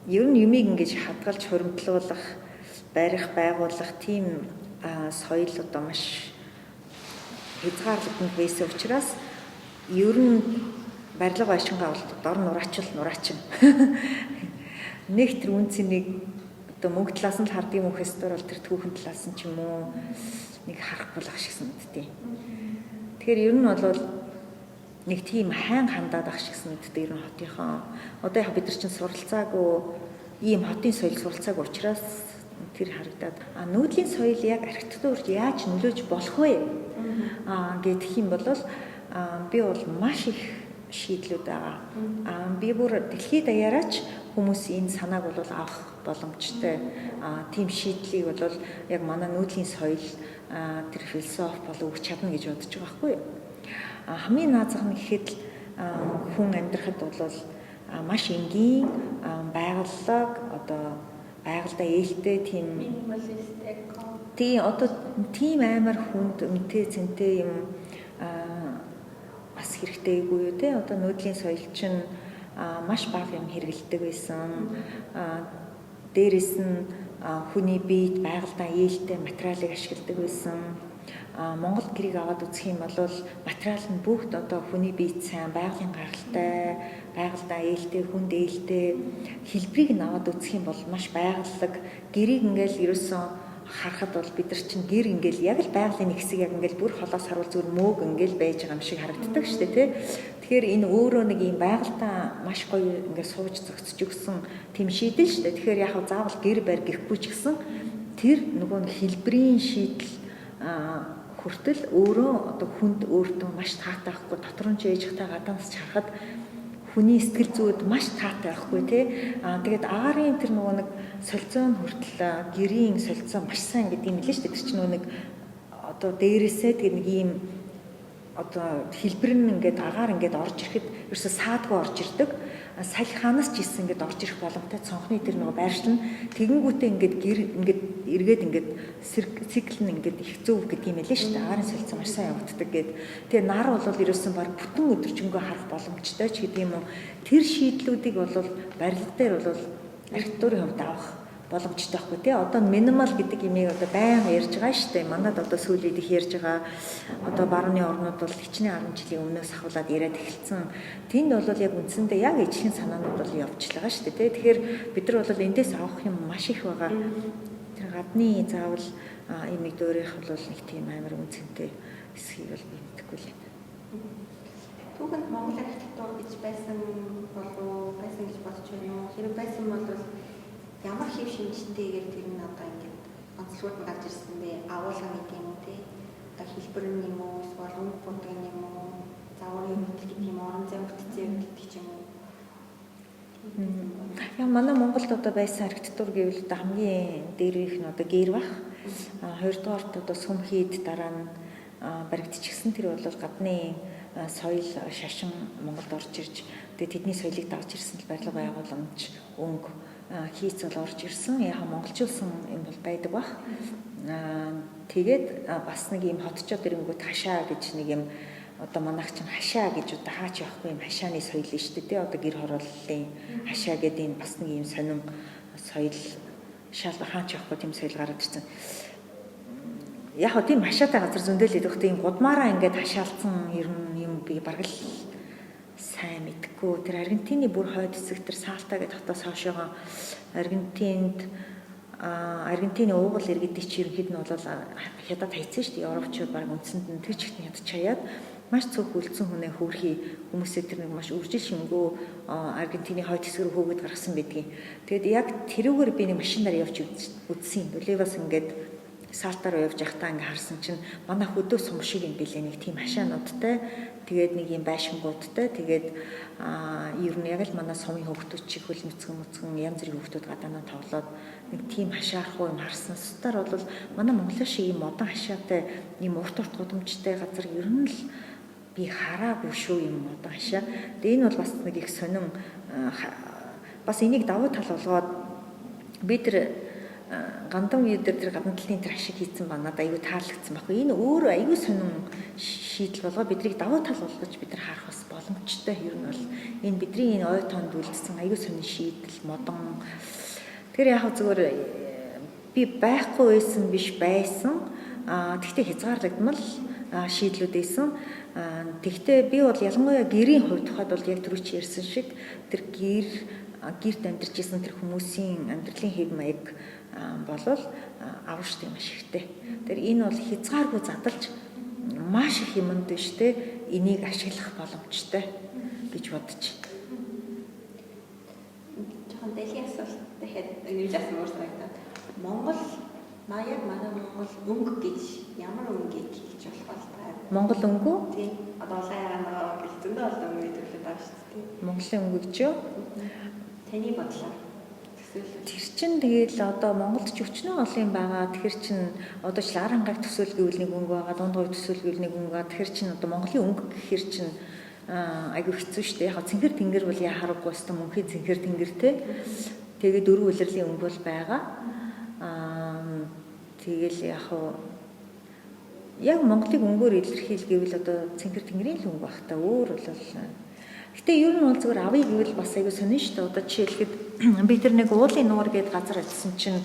ер нь юмыг ингэж хадгалж хуримтлуулах, барих, байгуулах тийм соёл одоо маш хязгаарлагдсан байсан учраас ер нь барилга байшингаа бол дор нураачин нэг тэр үнцнийг одоо мөнгө талаас нь л харддаг юм уу хэвээр бол тэр түүхэн талаас нь ч юм уу нэг харах болох шиг санагдтыг. Тэгэхээр ер нь бол нэг тийм хайн хандаад ах шиг санагдтыг ер нь хотынхоо одоо яг бид нар чинь суралцаагүй ийм хотын соёл суралцаагүй учраас тэр харагдаад нүүдлийн соёл яг архитектурт яаж нөлөөж болох вэ гэх юм бол би бол маш их шийдлүүд байгаа. Би бүр дэлхийд даяараач хүмүүс энэ санааг бол авах боломжтой. Тийм шийдлийг бол яг манай нүүдлийн соёл тэр философи болов өгч чадна гэж бодож байгаа байхгүй юу? Хамгийн наазах нь гэхэд хүн амьдрахад бол маш энгийн байгууллага одоо байгальдаа ээлтэй тийм одоо тийм амар хүнд үнэтэй цэнтэй юм бас хэрэгтэйгүй юу те одоо нүүдлийн соёл чинь маш бага юм хэрэгэлдэг байсан. Дээрээс нь хүний биед байгальдаа ээлтэй материалыг ашигладаг байсан. Монгол гэрийг аваад үзэх юм бол материал нь бүгд одоо хүний биед сайн, байгалийн гаралтай, байгальдаа ээлтэй, хүнд ээлтэй хэлбэрийг нь аваад үзэх юм бол маш байгаллаг гэрийг ингээл ерөөсөн харахад бол бид нар чинь гэр ингээл яг л байгалийн нэг хэсэг яг ингээл бүр холоос харуул зүгээр мөөг ингээл байж байгаа юм шиг харагддаг шүү дээ тий. Тэгэхээр энэ өөрөө нэг юм байгальтаа маш гоё ингээд сууж зогсож өгсөн тийм шийдэл шүү дээ. Тэгэхээр яг заавал гэр барь гэхгүй ч гэсэн тэр нөгөө хэлбэрийн шийдэл хүртэл өөрөө одоо хүнд өөртөө маш таатай байхгүй дотор нь ч ээжхтэй гадаанаас ч харахад хүний сэтгэл зүйд маш таатай байхгүй тий. Тэгээд агарын тэр нөгөө нэг солилцоон хүртэл гэрийн солилцоо маш сайн гэдэг юм лээ шүү дээ. Тэр чинь нөгөө нэг одоо дээрээсээ тэгээд нэг ийм одоо хэлбэр нь ингээд агаар ингээд орж ирэхэд ерөөсө саадгүй орж ирдэг. Салхи хаанаас ч исэн ингээд орж ирэх боломжтой цонхны тэр нөгөө байршил нь тэгэнгүүтээ ингээд гэр ингээд эргээд ингээд цикл нь ингээд их зөв гэдэг юм элэ шүү дээ. Агаарын солилцоо маш сайн явагддаг гэд. Тэгээ нар бол ерөөсөн баг бүтэн өдөржингөө харах боломжтой ч гэдэг юм уу. Тэр шийдлүүдийг бол барилга дээр бол архитектурын хувьд авах боломжтой байхгүй тий. Одоо минимал гэдэг имийг одоо байнга ярьж байгаа шүү дээ. Манайд одоо сүүлийн их ярьж байгаа одоо барууны орнууд бол хичнээн 10 жилийн өмнөөс ахуулаад яриад эхэлсэн. Тэнд бол яг үндсэндээ яг ижлэхэн санаанууд бол явж байгаа шүү дээ тий. Тэгэхээр бид нар бол эндээс авах юм маш их байгаа. Тэр гадны заавал имийг дөөрийнх бол нэг тийм амар үнцэнтэй эсхийг бол би мэдэхгүй л байна. Түүхэнд Монгол архитектур гэж байсан болов байсан гэж бодож байна уу? Хэрэг байсан бол ямар хэв шинжтэйгээр тэр нь одоо ингээд онцлогуд нь гарч ирсэн бэ? Агуулга гэдэг юм уу те? Одоо хэлбэр нь юм уу? Эсвэл өнгө бодог юм уу? Загварын хөдөл гэдэг юм, орон зай бүтцээ гэдэг ч юм уу? Яа манай Монголд одоо байсан архитектур гэвэл одоо хамгийн дээрх нь одоо гэр бах. Хоёрдугаарт одоо сүм хийд дараа нь баригдчихсан тэр бол гадны соёл шашин Монголд орж ирж тэгээ тэдний соёлыг дагж ирсэн барилга байгууламж өнгө хийц бол орж ирсэн. Яг монголчуулсан юм бол байдаг бах. Тэгээд бас нэг юм хотчоод ирэнгүүт хашаа гэж нэг юм одоо манайх чинь хашаа гэж одоо хаач явахгүй юм хашааны соёл шүү дээ тий. Одоо гэр хорооллын хашаа гэдэг энэ бас нэг юм сонин соёл шал хаач явахгүй тийм соёл гараад ирсэн. Яг тийм хашаатай газар зөндөлээд өгөх тийм гудмаараа ингээд хашаалцсан юм би бараг л сайн мэдгүй. Тэр Аргентины бүр хойд хэсэг тэр Саалта гэдэг хотоос хойшоогоо Аргентины уугуул иргэдийн чинь ерөнхийд нь бол хятад хайцсан шүү дээ. Европчууд баг үндсэнд нь тэр чигт ядч хаяад маш цөөх үлдсэн хүнээ хөөрхий хүмүүсээ тэр нэг маш үржил шингөө Аргентины хойд хэсэг рүү хөөгд гаргасан байдгийг. Тэгэд яг тэрүүгээр би нэг машинаар явж үзсэн. Нөлөөс ингээд Саалтаар явж явахдаа ингээ харсан чинь манай хөдөө сум шиг юм билээ нэг тийм хашаануудтай тэгээд нэг юм байшингуудтай тэгээд ер нь яг л манай сумын хөвгтүүд чих хөл мэцгэн янз бүрийн хөвгтүүд гадаанаа тоглоод нэг тийм хашаарахгүй юм харсан. Сутаар бол манай Монголын шиг юм модон хашаатай юм урт гудамжтай газар ер нь л би хараагүй шүү юм модон хашаа. Тэгээд энэ бол бас нэг их сонин бас энийг давуу тал болгоод би тэр гандан үе дээр тэр гадна талын тэр ашиг хийсэн ба надад аюу таалагдсан байхгүй. Энэ өөр аюу сонин шийдэл болгоо бидрийг давуу тал болгож бид нар харах бас боломжтой. Ер нь бол энэ бидний энэ ой тоонд үлдсэн аюу сонин шийдэл модон. Тэр яг зүгээр би байхгүй байсан биш байсан. Тэгтээ хязгаарлагдмал шийдлүүд байсан. Тэгтээ би бол ялангуяа гэрийн хувьд тухайд бол яг түрүүч ярьсан шиг тэр гэрт амьдарч исэн тэр хүмүүсийн амьдралын хэв маяг болвол аврагчтай маш ихтэй. Тэр энэ бол хязгааргүй задалж маш их юмд биш те энийг ашиглах боломжтой гэж бодож байна. Жохон дэлхийн асуулт дахиад нэржсэн уурсагтаад Монгол манай Монгол өнгө гэж ямар өнгө гэж болох вэ? Монгол өнгө? Тийм. Одоо сайн байгаа гэж зөндөө олон өнгө төлөвлөд байгаа шүү дээ. Монголын өнгө гэж юу? Таны бодлоор тэр чин тэгэл одоо Монголд ч өчнөө олон байгаа. Тэгэхэр чин одоо ч Арангааг төсөөл гэвэл нэг өнгө байгаа, Дундгой төсөөл гэвэл нэг өнгө байгаа. Тэгэхэр чин одоо Монголын өнгө гэхэр чин айгүй хэцүү шүү дээ. Яг цэнхэр тэнгэр бол яхараггүй өстө мөнхийн цэнхэр тэнгэртэй. Тэгээд дөрвөн улирлын өнгө бол байгаа. Тэгэл яг Монголыг өнгөөр илэрхийл гэвэл одоо цэнхэр тэнгэрийн л өнгө баг та өөр бол гэтэ ер нь бол зүгээр авъя гэвэл бас айгүй сонин шүү дээ. Одоо жишээлхэд би тэр нэг уулын нуур гэдэг газар ажилласан чинь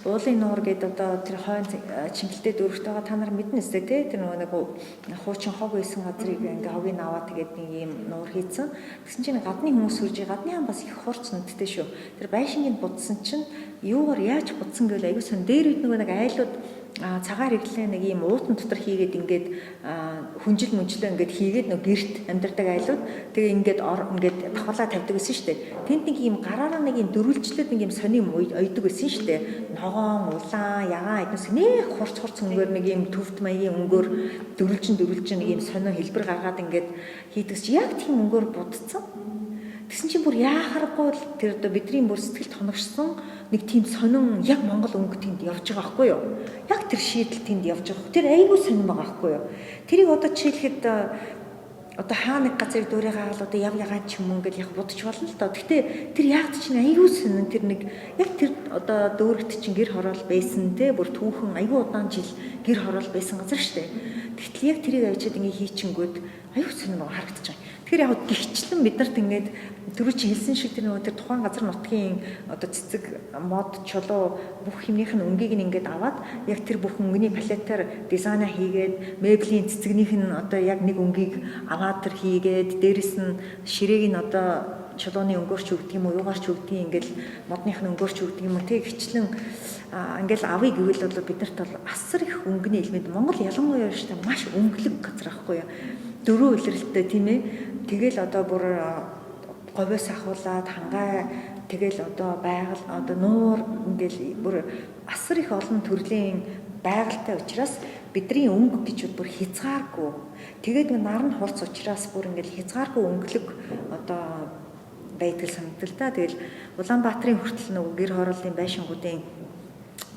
уулын нуур гэдэг одоо тэр хойно чингэлтэй дөрөвт байгаа та нар мэднэ үстэй тий тэр нэг хуучин хог байсан газрыг ингээ хогийг аваад тэгээд нэг юм нуур хийцэн. Тэгсэн чинь гадны хүмүүс үрж гадны хам бас их хурц нүдтэй шүү. Тэр байшингийн будсан чинь юугаар яаж будсан гэвэл айгүй сон дээр үед нэг айлууд цагаар иглээ нэг юм уутан дотор хийгээд ингээд хүнжил мүнжлөө ингээд хийгээд нэг гэрт амьдардаг айлууд тэгээ ингээд давхалаа тавьдаг гэсэн шүү дээ. Тэнд нэг юм гараараа нэг юм дөрвөлжлээд нэг юм сонин ойдог байсан шүү дээ. Ногоон, улаан, ягаан эднээс нэг хурц өнгөөр нэг юм төвд маягийн өнгөөр дөрвөлжин нэг юм сонин хэлбэр гаргаад ингээд хийдэг чи яг тийм өнгөөр будцсан. Тэгсэн чинь бүр яахаргүй л тэр одоо бидний бүр сэтгэл тоногшсон нэг тийм сонин яг Монгол өнгө тэнд явж байгаа байхгүй юу? Яг тэр шийдэл тэнд явж байгаа. Тэр айгүй сонин байгаа байхгүй юу? Тэрийг одоо жишээлхэд одоо хаа нэг газрыг дуурайгаал одоо ягаад ч юм ингээд яг бодож болно л доо. Гэхдээ тэр яагд чинь айгүй сонин тэр нэг яг тэр одоо дүүрэгт чинь гэр хороол байсан те бүр түүхэн айгүй удаан жил гэр хороол байсан газар шүү дээ. Тэгтэл яг тэрийг авчиад ингээд хийчингүүд айгүй сонин харагдаж байгаа. Тэгэхээр яг гихчлэн бид нарт ингээд түрүү чи хэлсэн шиг тэр нөгөө тэр тухайн газар нутгийн одоо цэцэг мод чулуу бүх хэмнийх нь өнгийг ингээд аваад яг тэр бүх өнгөний палетаар дизайна хийгээд меблийн цэцэгнийх нь одоо яг нэг өнгийг аваад тэр хийгээд дээрэс нь ширээг нь одоо чулууны өнгөөрч өгдөг юм уу юугаарч өгдөг ингээл модных нь өнгөөрч өгдөг юм уу тэг гихчлэн ингээл авъя гэвэл бол биднэрт бол асар их өнгөний элемент Монгол ялангуяа шүү дээ маш өнгөлөг газар ахгүй юу дөрөв илрэлттэй тийм ээ тэгэл одоо бүр говьоос ахуулаад хангай тэгэл одоо байгаль одоо нуур ингээл бүр асар их олон төрлийн байгальтай учраас бидний өнгө гэж бүр хязгааргүй тэгээд нар нь хурц учраас бүр ингээл хязгааргүй өнгөлөг одоо байдаг санагдал та тэгэл Улаанбаатарын хүртэл нөгөө гэр хорооллын байшингуудын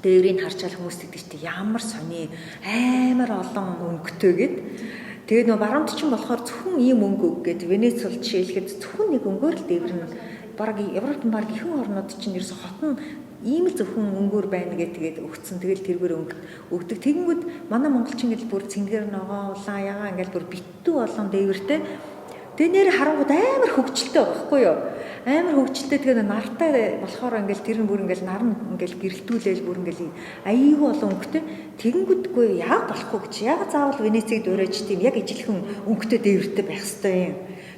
дээрийг харчаал хүмүүс тэгдэж чи ямар сони амар олон өнгөтэй гэд тэгээд нөгөө баруунд чинь болохоор зөвхөн ийм өнгө гээд Венец бол жишээлхэд зөвхөн нэг өнгөөр л дээвэрнэ баг Европын баг ихэнх орнууд чинь ерөөсө хот нь ийм л зөвхөн өнгөөр байна тэгээд өгцөн тэгэл тэргээр өнгө өгдөг тэгэнгүүт манай монголчин гэл бүр цэнгэр ногоо улаан ягаа ингээл бүр битүү олон дээвэртэй тэгээ нэр харангууд амар хөвгчлөлтэй байгаа байхгүй юу амар хөвгчлөлтэй тэгээ нартай болохоор ингээл тэр нь бүр ингээл нар нь ингээл гэрэлтүүлээл бүр ингээл аяйгүй олон өнгөтэй тэгэнгүүтгүй яг болохгүй гэж яг заавал Венецийг дуурайж тийм яг ижилхэн өнгөтэй дээвэртэй байх ёстой юм.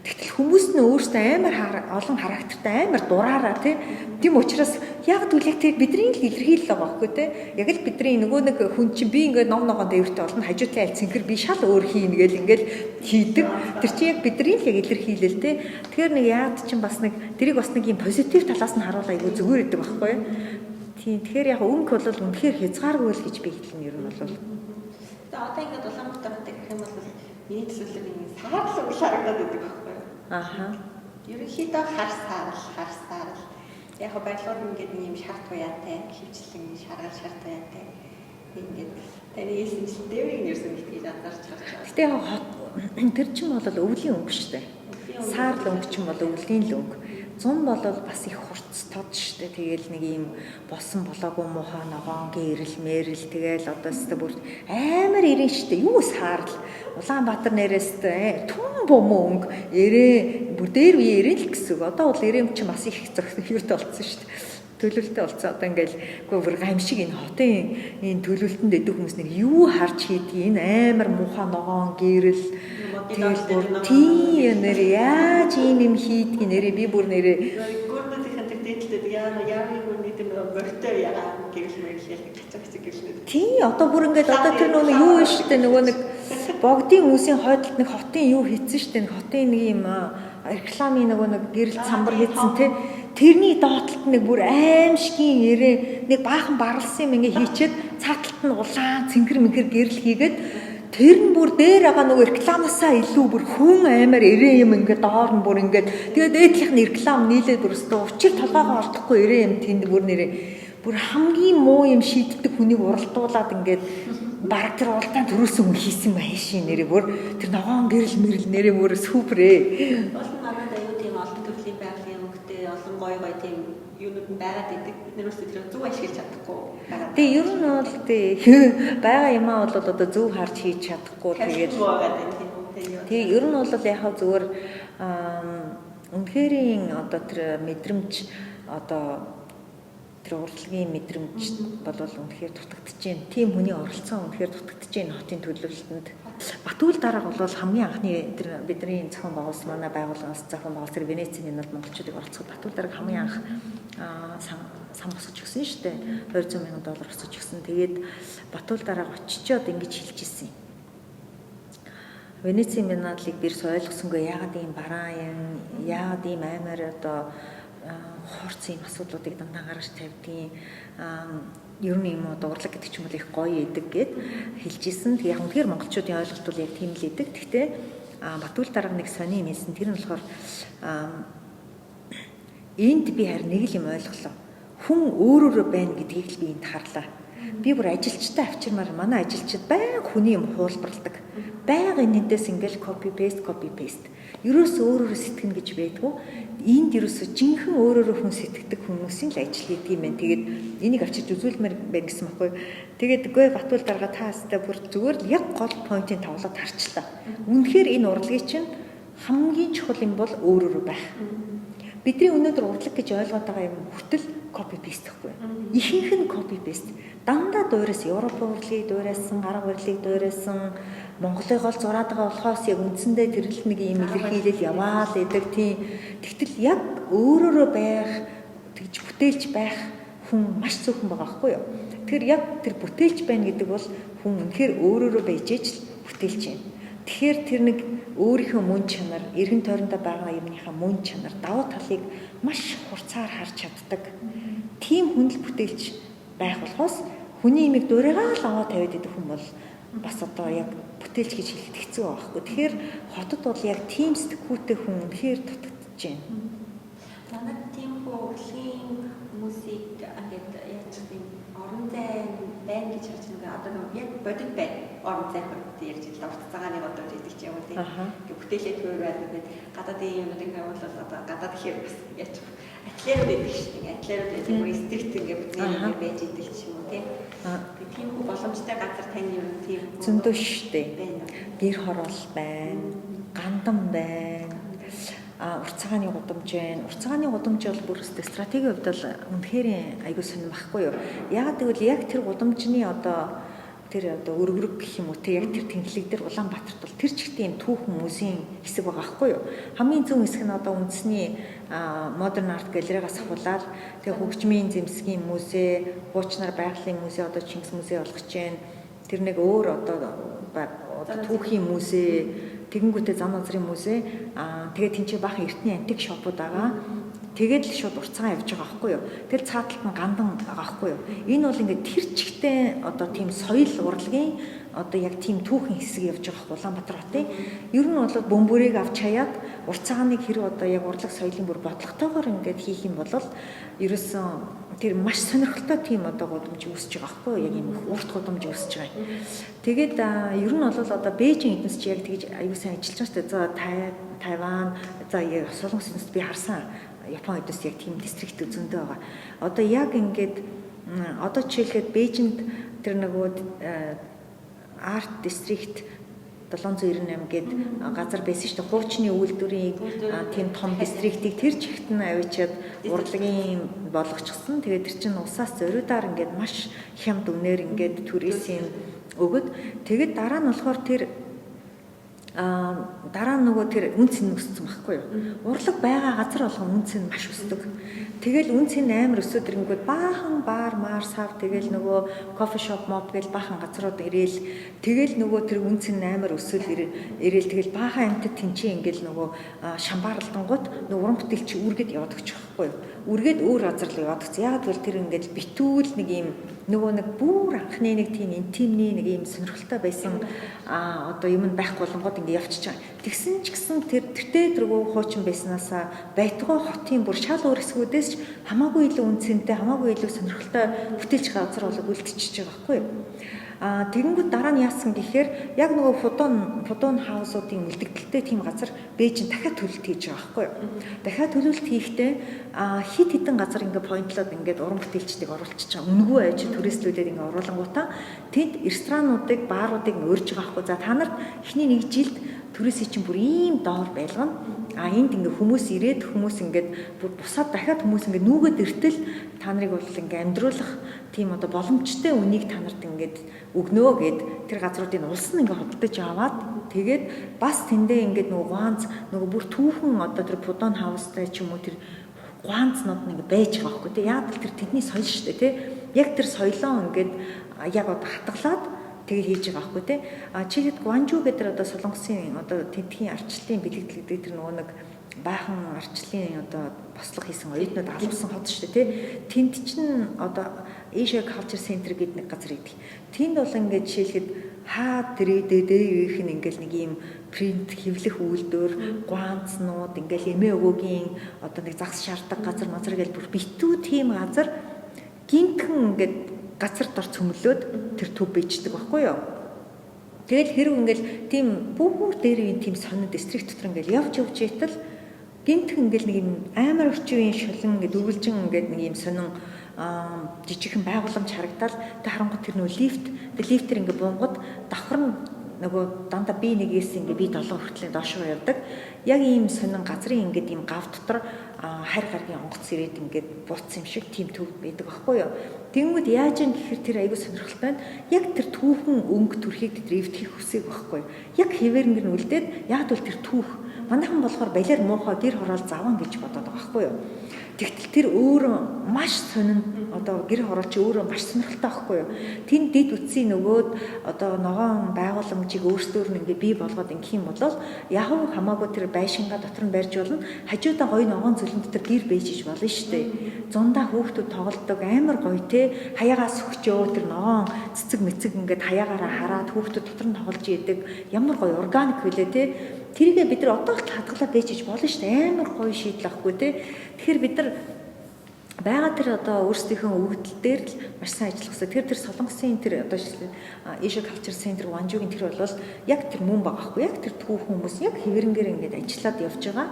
Тэгтэл хүмүүс нь өөрсдөө амар олон характертай амар дураараа тийм учраас яг түлхэг тэр бидний л илэрхийлэл байгаа байхгүй те яг л бидний нөгөө нэг хүн чинь би ингээд ном ногоон дээвэртэй болно хажуутай аль цэнхэр би шал өөр хийнэ гэл ингээд хийдэг тэр чинь яг бидний л яг илэрхийлэл те тэгэхээр нэг яад чинь бас нэг тэрийг бас нэг юм позитив талаас нь харуулаа айгу зүгээр идэг байхгүй тийм тэгэхээр яг өнгө бол үнэхээр хязгааргүй л гэж би хэлнэ ер нь бол тэгээ одоо ингээд Улаанбаатар гэх юм бол миний төлөвлөг нэг саарл уул харагдаад байдаг байхгүй Аха. Ерөнхийдөө хар саарл. Яг баялууд ингээд юм шарт буяатай, хөвчлэн шаргал шарт буяатай. Ингээд таны хэлсэн чинь дээврийг нэрсэн гэдгийг анзаарч харж байгаа. Гэтэ яг тэр чинь бол өвлийн өнгө шүү дээ. Саарл өнгө чинь бол өвлийн л өнгө. Зун бол бас их хурц тод шүү дээ. Тэгээл нэг юм босон болоогүй муухай ногоон гэрэл мэрэл тэгээл одоо өстө бүр амар ирэн шүү дээ. Юу саарл Улаанбаатар нэрээс түн бомон өнгө эрээ бүр дээр үе ирэн л гэсэн үг. Одоо бол ирэм чи бас их зөрхөөртэй болсон шүү дээ. Төлөвлөлтөй болсон. Одоо ингээл үгүй бүр гамшиг энэ хотын энэ төлөвлөлтөнд дэдэх хүмүүс нэг юу харж хийдгийг энэ амар муухай ногоон гэрэл тэгэл бүр тийм нэр яаж юм хийдгийг нэрээ би бүр нэрээ гүрнүүдийн тэр дээдлээд яавын хүний тэр мөртөө ягаа гэрэл мэрэл хэцэг гэрэл. Тийм одоо бүр ингээд одоо тэр нөгөө юу вэ шүү дээ нөгөө нэг богдын үүсийн хойдолд нэг хотын юу хийсэн шүү дээ нэг хотын нэг юм рекламын нөгөө нэг гэрэл самбар хийсэн те тэрний доотлолт нэг бүр аимшигын ирээ нэг баахан барлсан юм ингээ хийчихэд цааталт нь улаан цэнгэр мэнхэр гэрэл хийгээд тэр нь бүр дээр байгаа нөгөө рекламаасаа илүү бүр хүн аймаар ирээ юм ингээ доор нь бүр ингээ тэгээд дээдлийнх нь реклам нийлээд бүр өстө учир толгоогоо олдохгүй ирээ юм тэнд бүр нэрээ бүр хамгийн муу юм шийддэг хүнийг уралдуулад ингээ баг тэр улдаан төрөөсөн хүн хийсэн байшин нэрээ бүр тэр ногоон гэрэл мэрэл нэрээ бүр сүпрээ. Олон манайд аюу тийм олон төрлийн байгалийн өнгөтэй олон гоё тийм юунууд нь байгаад идэг. Бид нэр үстэ тэр зөв ашиглаж чадахгүй байгаа. Тэгээ ер нь бол байгаа юмаа бол одоо зөв харж хийж чадахгүй тэгээд тэгээ ер нь бол яг зүгээр үнэхэрийн одоо тэр мэдрэмж одоо тэр урлагийн мэдрэмж бол үнэхээр дутагдж байна. Тим хүний оролцоо үнэхээр дутагдж байна хотын төлөвлөлтөнд. Батүл дарга бол хамгийн анхны тэр бидний зохион байгуулсан манай байгууллагаас зохион байгуулсан Венецийн над монголчуудыг оролцоход Батүл дарга хамгийн анх сан босгож өгсөн шүү дээ. $200,000 босгож өгсөн. Тэгээд Батүл дарга очичоод ингэж хэлж ирсэн юм. Венецийн биенналыг бирс ойлгосонгүй яагаад ийм бараан юм, яагаад ийм аймаар одоо хорц юм асуудлуудыг дандаа гаргаж тавьдیں۔ Ер нь юм уу дурлаг гэдэг ч юм бол их гоё идэг гэд хэлж исэн. Тэг яг үнэхээр монголчуудын ойлголт бол яг тийм л идэг. Гэхдээ Батүл дарга нэг сони юм хэлсэн. Тэр нь болохоор Энд би харин нэг л юм ойлголоо. Хүн өөрөөрөө байна гэдгийг л би энд харлаа. Би бүр ажилчтай авчирмаар манай ажилчид байнга хүний юм хуулбарладаг. Байнга энэндээс ингээл copy paste. Ерөөсөө өөрөөрөө сэтгэнэ гэж байдгүй. Энд ерөөсөө жинхэнэ өөрөөрөө хүн сэтгэдэг хүмүүсийн л ажил хийдэг юм байна. Тэгээд энийг авчирч үзүүлмээр байна гэсэн байхгүй. Тэгээд үгүй Батбол дарга таастай бүр зүгээр л яг гол поинтыг тавлаад харчлаа. Үнэхээр энэ урлагийн чинь хамгийн чухал юм бол өөрөөрөө байх. Бидний өнөөдөр урлаг гэж ойлгоод байгаа юм хүртэл copy paste гэхгүй. Ихэнх нь copy paste. Дандаа дуурайсан Европ урлагийг дуурайсан, арга барилыг дуурайсан, Монголыг гол зураад байгаа болохоос яг үндсэндээ тэрл нэг юм илэрхийлэл яваал гэдэг тийм. Тэгтэл яг өөрөөрөө байх, тэгж бүтээлч байх хүн маш зөвхөн байгаа байхгүй юу? Тэгэхээр яг тэр бүтээлч байна гэдэг бол хүн үнэхээр өөрөөрөө байж ич бүтээлч юм. Тэгэхээр тэр нэг өөрийнхөө мөн чанар, эргэн тойрондоо байгаа юмныхаа мөн чанар, давуу талыг маш хурцаар харж чаддаг. Тийм хүн л бүтээлч байх болохоос хүний имийг дуурайгаа л аваа тавиад идэх хүн бол бас одоо яг бүтээлч гэж хэлэхэд хэцүү байхгүй. Тэгэхээр хотод бол яг тийм сэтгүүтэй хүн үнэхээр дутагдж байна. Манай тийм урлагийн хүмүүсийг ингээд яаж тийм орон зай байна гэж харж байгаа. Одоо яг бодит байна. Орон зай бодит ярьж байгаа. Урт цагааны бодож идэх ч юм уу тийм. Ингээд бүтээлээ төрөөд ингээд гадаадын юмнууд ингээд бол одоо гадаад ихээр бас яаж атлерууд идэх шүү дээ. Атлерууд гэдэг нь стрит ингээд бүтээгээр байж идэх ч юм уу тийм. Тийм боломжтой газар тань юм тийм зөндөө шүү дээ. Гэр хороол байна, гандан байна. Урт цагааны гудамж байна. Урт цагааны гудамж бол бүр стратегийн хувьд бол үнэхээр айгүй сонирм байхгүй юу? Яагаад гэвэл яг тэр гудамжны одоо өргөрөг гэх юм уу те яг тэр тэнхлэг дээр Улаанбаатарт бол тэр чигтийн түүх хүмүүсийн хэсэг байгаа байхгүй юу? Хамгийн зөв хэсэг нь одоо үндэсний модерн арт галерейгаас ахуулаад тэгээ хөгжмийн зэмсгийн музей, хуучнаар байгалийн музей одоо Чингис музей болгож байна. Тэр нэг өөр одоо түүхийн музей, тэгэнгүүтээ зам азрын музей, тэгээд тэнцээ бахан эртний антик шопууд байгаа. Тэгээд л шууд урт цагаан явж байгаа байхгүй юу. Тэгэл цааталт нь гандан байгаа байхгүй юу. Энэ бол ингээд тэр чигтээ одоо тийм соёл урлагийн одоо яг тийм түүхэн хэсэг явж байгаа Улаанбаатар хотын. Ер нь бол бөмбөрийг авч хаяад урт цагааныг хэрэг одоо яг урлаг соёлын бүр бодлоготойгоор ингээд хийх юм бол ерөөсөн тэр маш сонирхолтой тийм одоо гудамж үүсэж байгаа байхгүй юу. Яг юм урт гудамж үүсэж байгаа. Тэгээд ер нь бол одоо Бээжин эднэс чи яг тэгж аюу сайн ажиллаж байгаа шүү дээ. За Тайван, за Солонгос эднэс би харсан. Япон эднэс яг тийм дистрикт зөндөө байгаа. Одоо яг ингээд одоо жишээлхэд Бээжинд тэр нөгөө арт дистрикт 798 гээд газар байсан шүү дээ. Хуучны үйлдвэрийн тийм том дистриктийг тэр чигт нь авчиад урлагийн болгочихсон. Тэгээд тэр чинь усаас зориудаар ингээд маш хямд үнээр ингээд туристийн өгöd. Тэгээд дараа нь болохоор тэр дараа нь нөгөө тэр үнц нь өссөн байхгүй юу? Урлаг байгаа газар болгон үнц нь маш өсдөг. Тэгэл үнц нь амар өсөд ирэнгүүт баахан баар маар сав тэгэл нөгөө кофе шоп мод гэл баахан газрууд ирээл тэгэл нөгөө тэр үнц нь амар өсөөл ирээл тэгэл баахан амтд тэнцээ ингээл нөгөө шамбаарлангууд нөгөө уран бүтээлч үргэд яваад өгч байхгүй юу? Үргэд өөр газар л яваад өгч. Яг бол тэр ингээл битүүл нэг юм нөгөө нэг бүр анхны нэг тийм интимний нэг юм сонирхолтой байсан одоо юм байхгүй болонгууд ингээ явчихж байгаа. Тэгсэн ч гэсэн тэртээ тэргөө хуучин байснаасаа байтугай хотын бүр шал өөр хэсгүүдээс ч хамаагүй илүү үнцэнтэй, хамаагүй илүү сонирхолтой бүтээлч газар болог үлдчихэж байгаа байхгүй юу? Тэгэнгүүт дараа нь яасан гэхээр яг нөгөө фотон хаусуудын үлдэгдэлтэй тийм газар Бээжин дахиад төлөлт хийж байгаа байхгүй юу? Дахиад төлөлт хийхдээ хит хитэн газар ингээ пойнтлоод ингээд уран бүтээлчдийг оруулчихж байгаа. Үнэгүй аж туристлүүдэд ингээ оруулангуудаа тэд ресторануудыг, бааруудыг өөрж байгаа байхгүй. За та нарт эхний нэг жилд туристийн чинь бүр ийм доор байлгана. Энд ингээ хүмүүс ирээд хүмүүс ингээд бүр бусаад дахиад хүмүүс ингээ нүгэд иртэл та нарыг бол ингээ амьдруулах тийм одоо боломжтой үнийг та нарт ингээд өгнөө гэд тэр газруудыг улс нь ингээ худалдаж аваад тэгээд бас тэндээ ингээд нөгөө ганц нөгөө бүр түүхэн одоо тэр Пудон хаустай ч юм уу тэр ганцнууд нэг байж байгаа байхгүй тий. Яг л тэр тэдний соёл шүү дээ тий. Яг тэр соёлоо ингээд яг одоо хатгалаад тэгээ хийж байгаа байхгүй тий. Чигэд Гуанжу гэдэг одоо Солонгосын одоо тэдний арчлалын бэлэгдэл гэдэг тэр нөгөө нэг баахан арчлалын одоо бослого хийсэн оюутнууд алуулсан хот шүү дээ тий. Тэнд чинь одоо Asia Culture Center гэдэг нэг газар идэг. Тэнд бол ингээд жишээлхэд хаа дээвийнх нь ингээл нэг юм принт хэвлэх үйлдвэр, гуанцнууд ингээл эмээ өвөөгийн одоо нэг загас шаарддаг газар мазар гэж бүр битүү тийм газар гинтхэн ингээд газар дор цөмлөөд тэр төв бийждэг байхгүй юу? Тэгэл хэрэг ингээл тийм бүр дээрийн тийм сонин дистрикт дотор ингээл явж ийтал гинтхэн ингээл нэг юм амар орчин үеийн шулан ингээд үргэлжин ингээд нэг юм сонин жижигхэн байгууламж харагдал тэг харангуй тэр нөө лифтер ингээ бунгад давхар нь нөгөө дандаа би нэгээс ингээ би 7 хүртэл доош руу явдаг. Яг ийм сонин газрын ингээд ийм гав дотор харь гаргийн онгоц ирээд ингээд буутсан юм шиг тийм төв байдаг байхгүй юу. Тэнгүүд яаж юм гэхээр тэр аягүй сонирхолтой байна. Яг тэр түүхэн өнгө төрхийг дрифт хийх хүсээг байхгүй. Яг хэвээрнгэр нь үлдээд яг л тэр түүх манайхан болохоор балиар муухай гэр хороол заван гэж бодоод байгаа байхгүй юу. Тэгтэл тэр өөрөө маш сонин одоо гэр хороолч өөрөө маш сонирхолтой байхгүй юу. Тэнд дид үтсийн нөгөөд одоо ногоон байгууламжийг өөрсдөр нь ингээ бий болгоод ингэх юм бол яг хамаагүй тэр байшингаа дотор нь барьж болно. Хажуудаа гоё ногоон цөлөн дотор гэр бийжиж болно шүү дээ. Зундаа хүүхдүүд тоглодог амар гоё те. Хаяагаас өгчөө тэр ногоон цэцэг мэцэг ингээд хаяагаараа хараад хүүхдүүд дотор нь тоглож идэг. Ямар гоё органик хөлөө те. Тэрийгээ бид нар одоо л хадгалаад бийжиж болно шүү дээ. Амар гоё шийдэл авахгүй те. Тэгэхээр бид нар байгаа тэр одоо өөрсдийнхөө өгдөл дээр л маш сайн ажиллахсан. Тэр Солонгосын тэр одоо Asia Culture Center Ванжуугийн тэр бол яг тэр мөн байгаа хгүй. Яг тэр түүхэн хүмүүс яг хэвэрнгээр ингээд ажиллаад явж байгаа.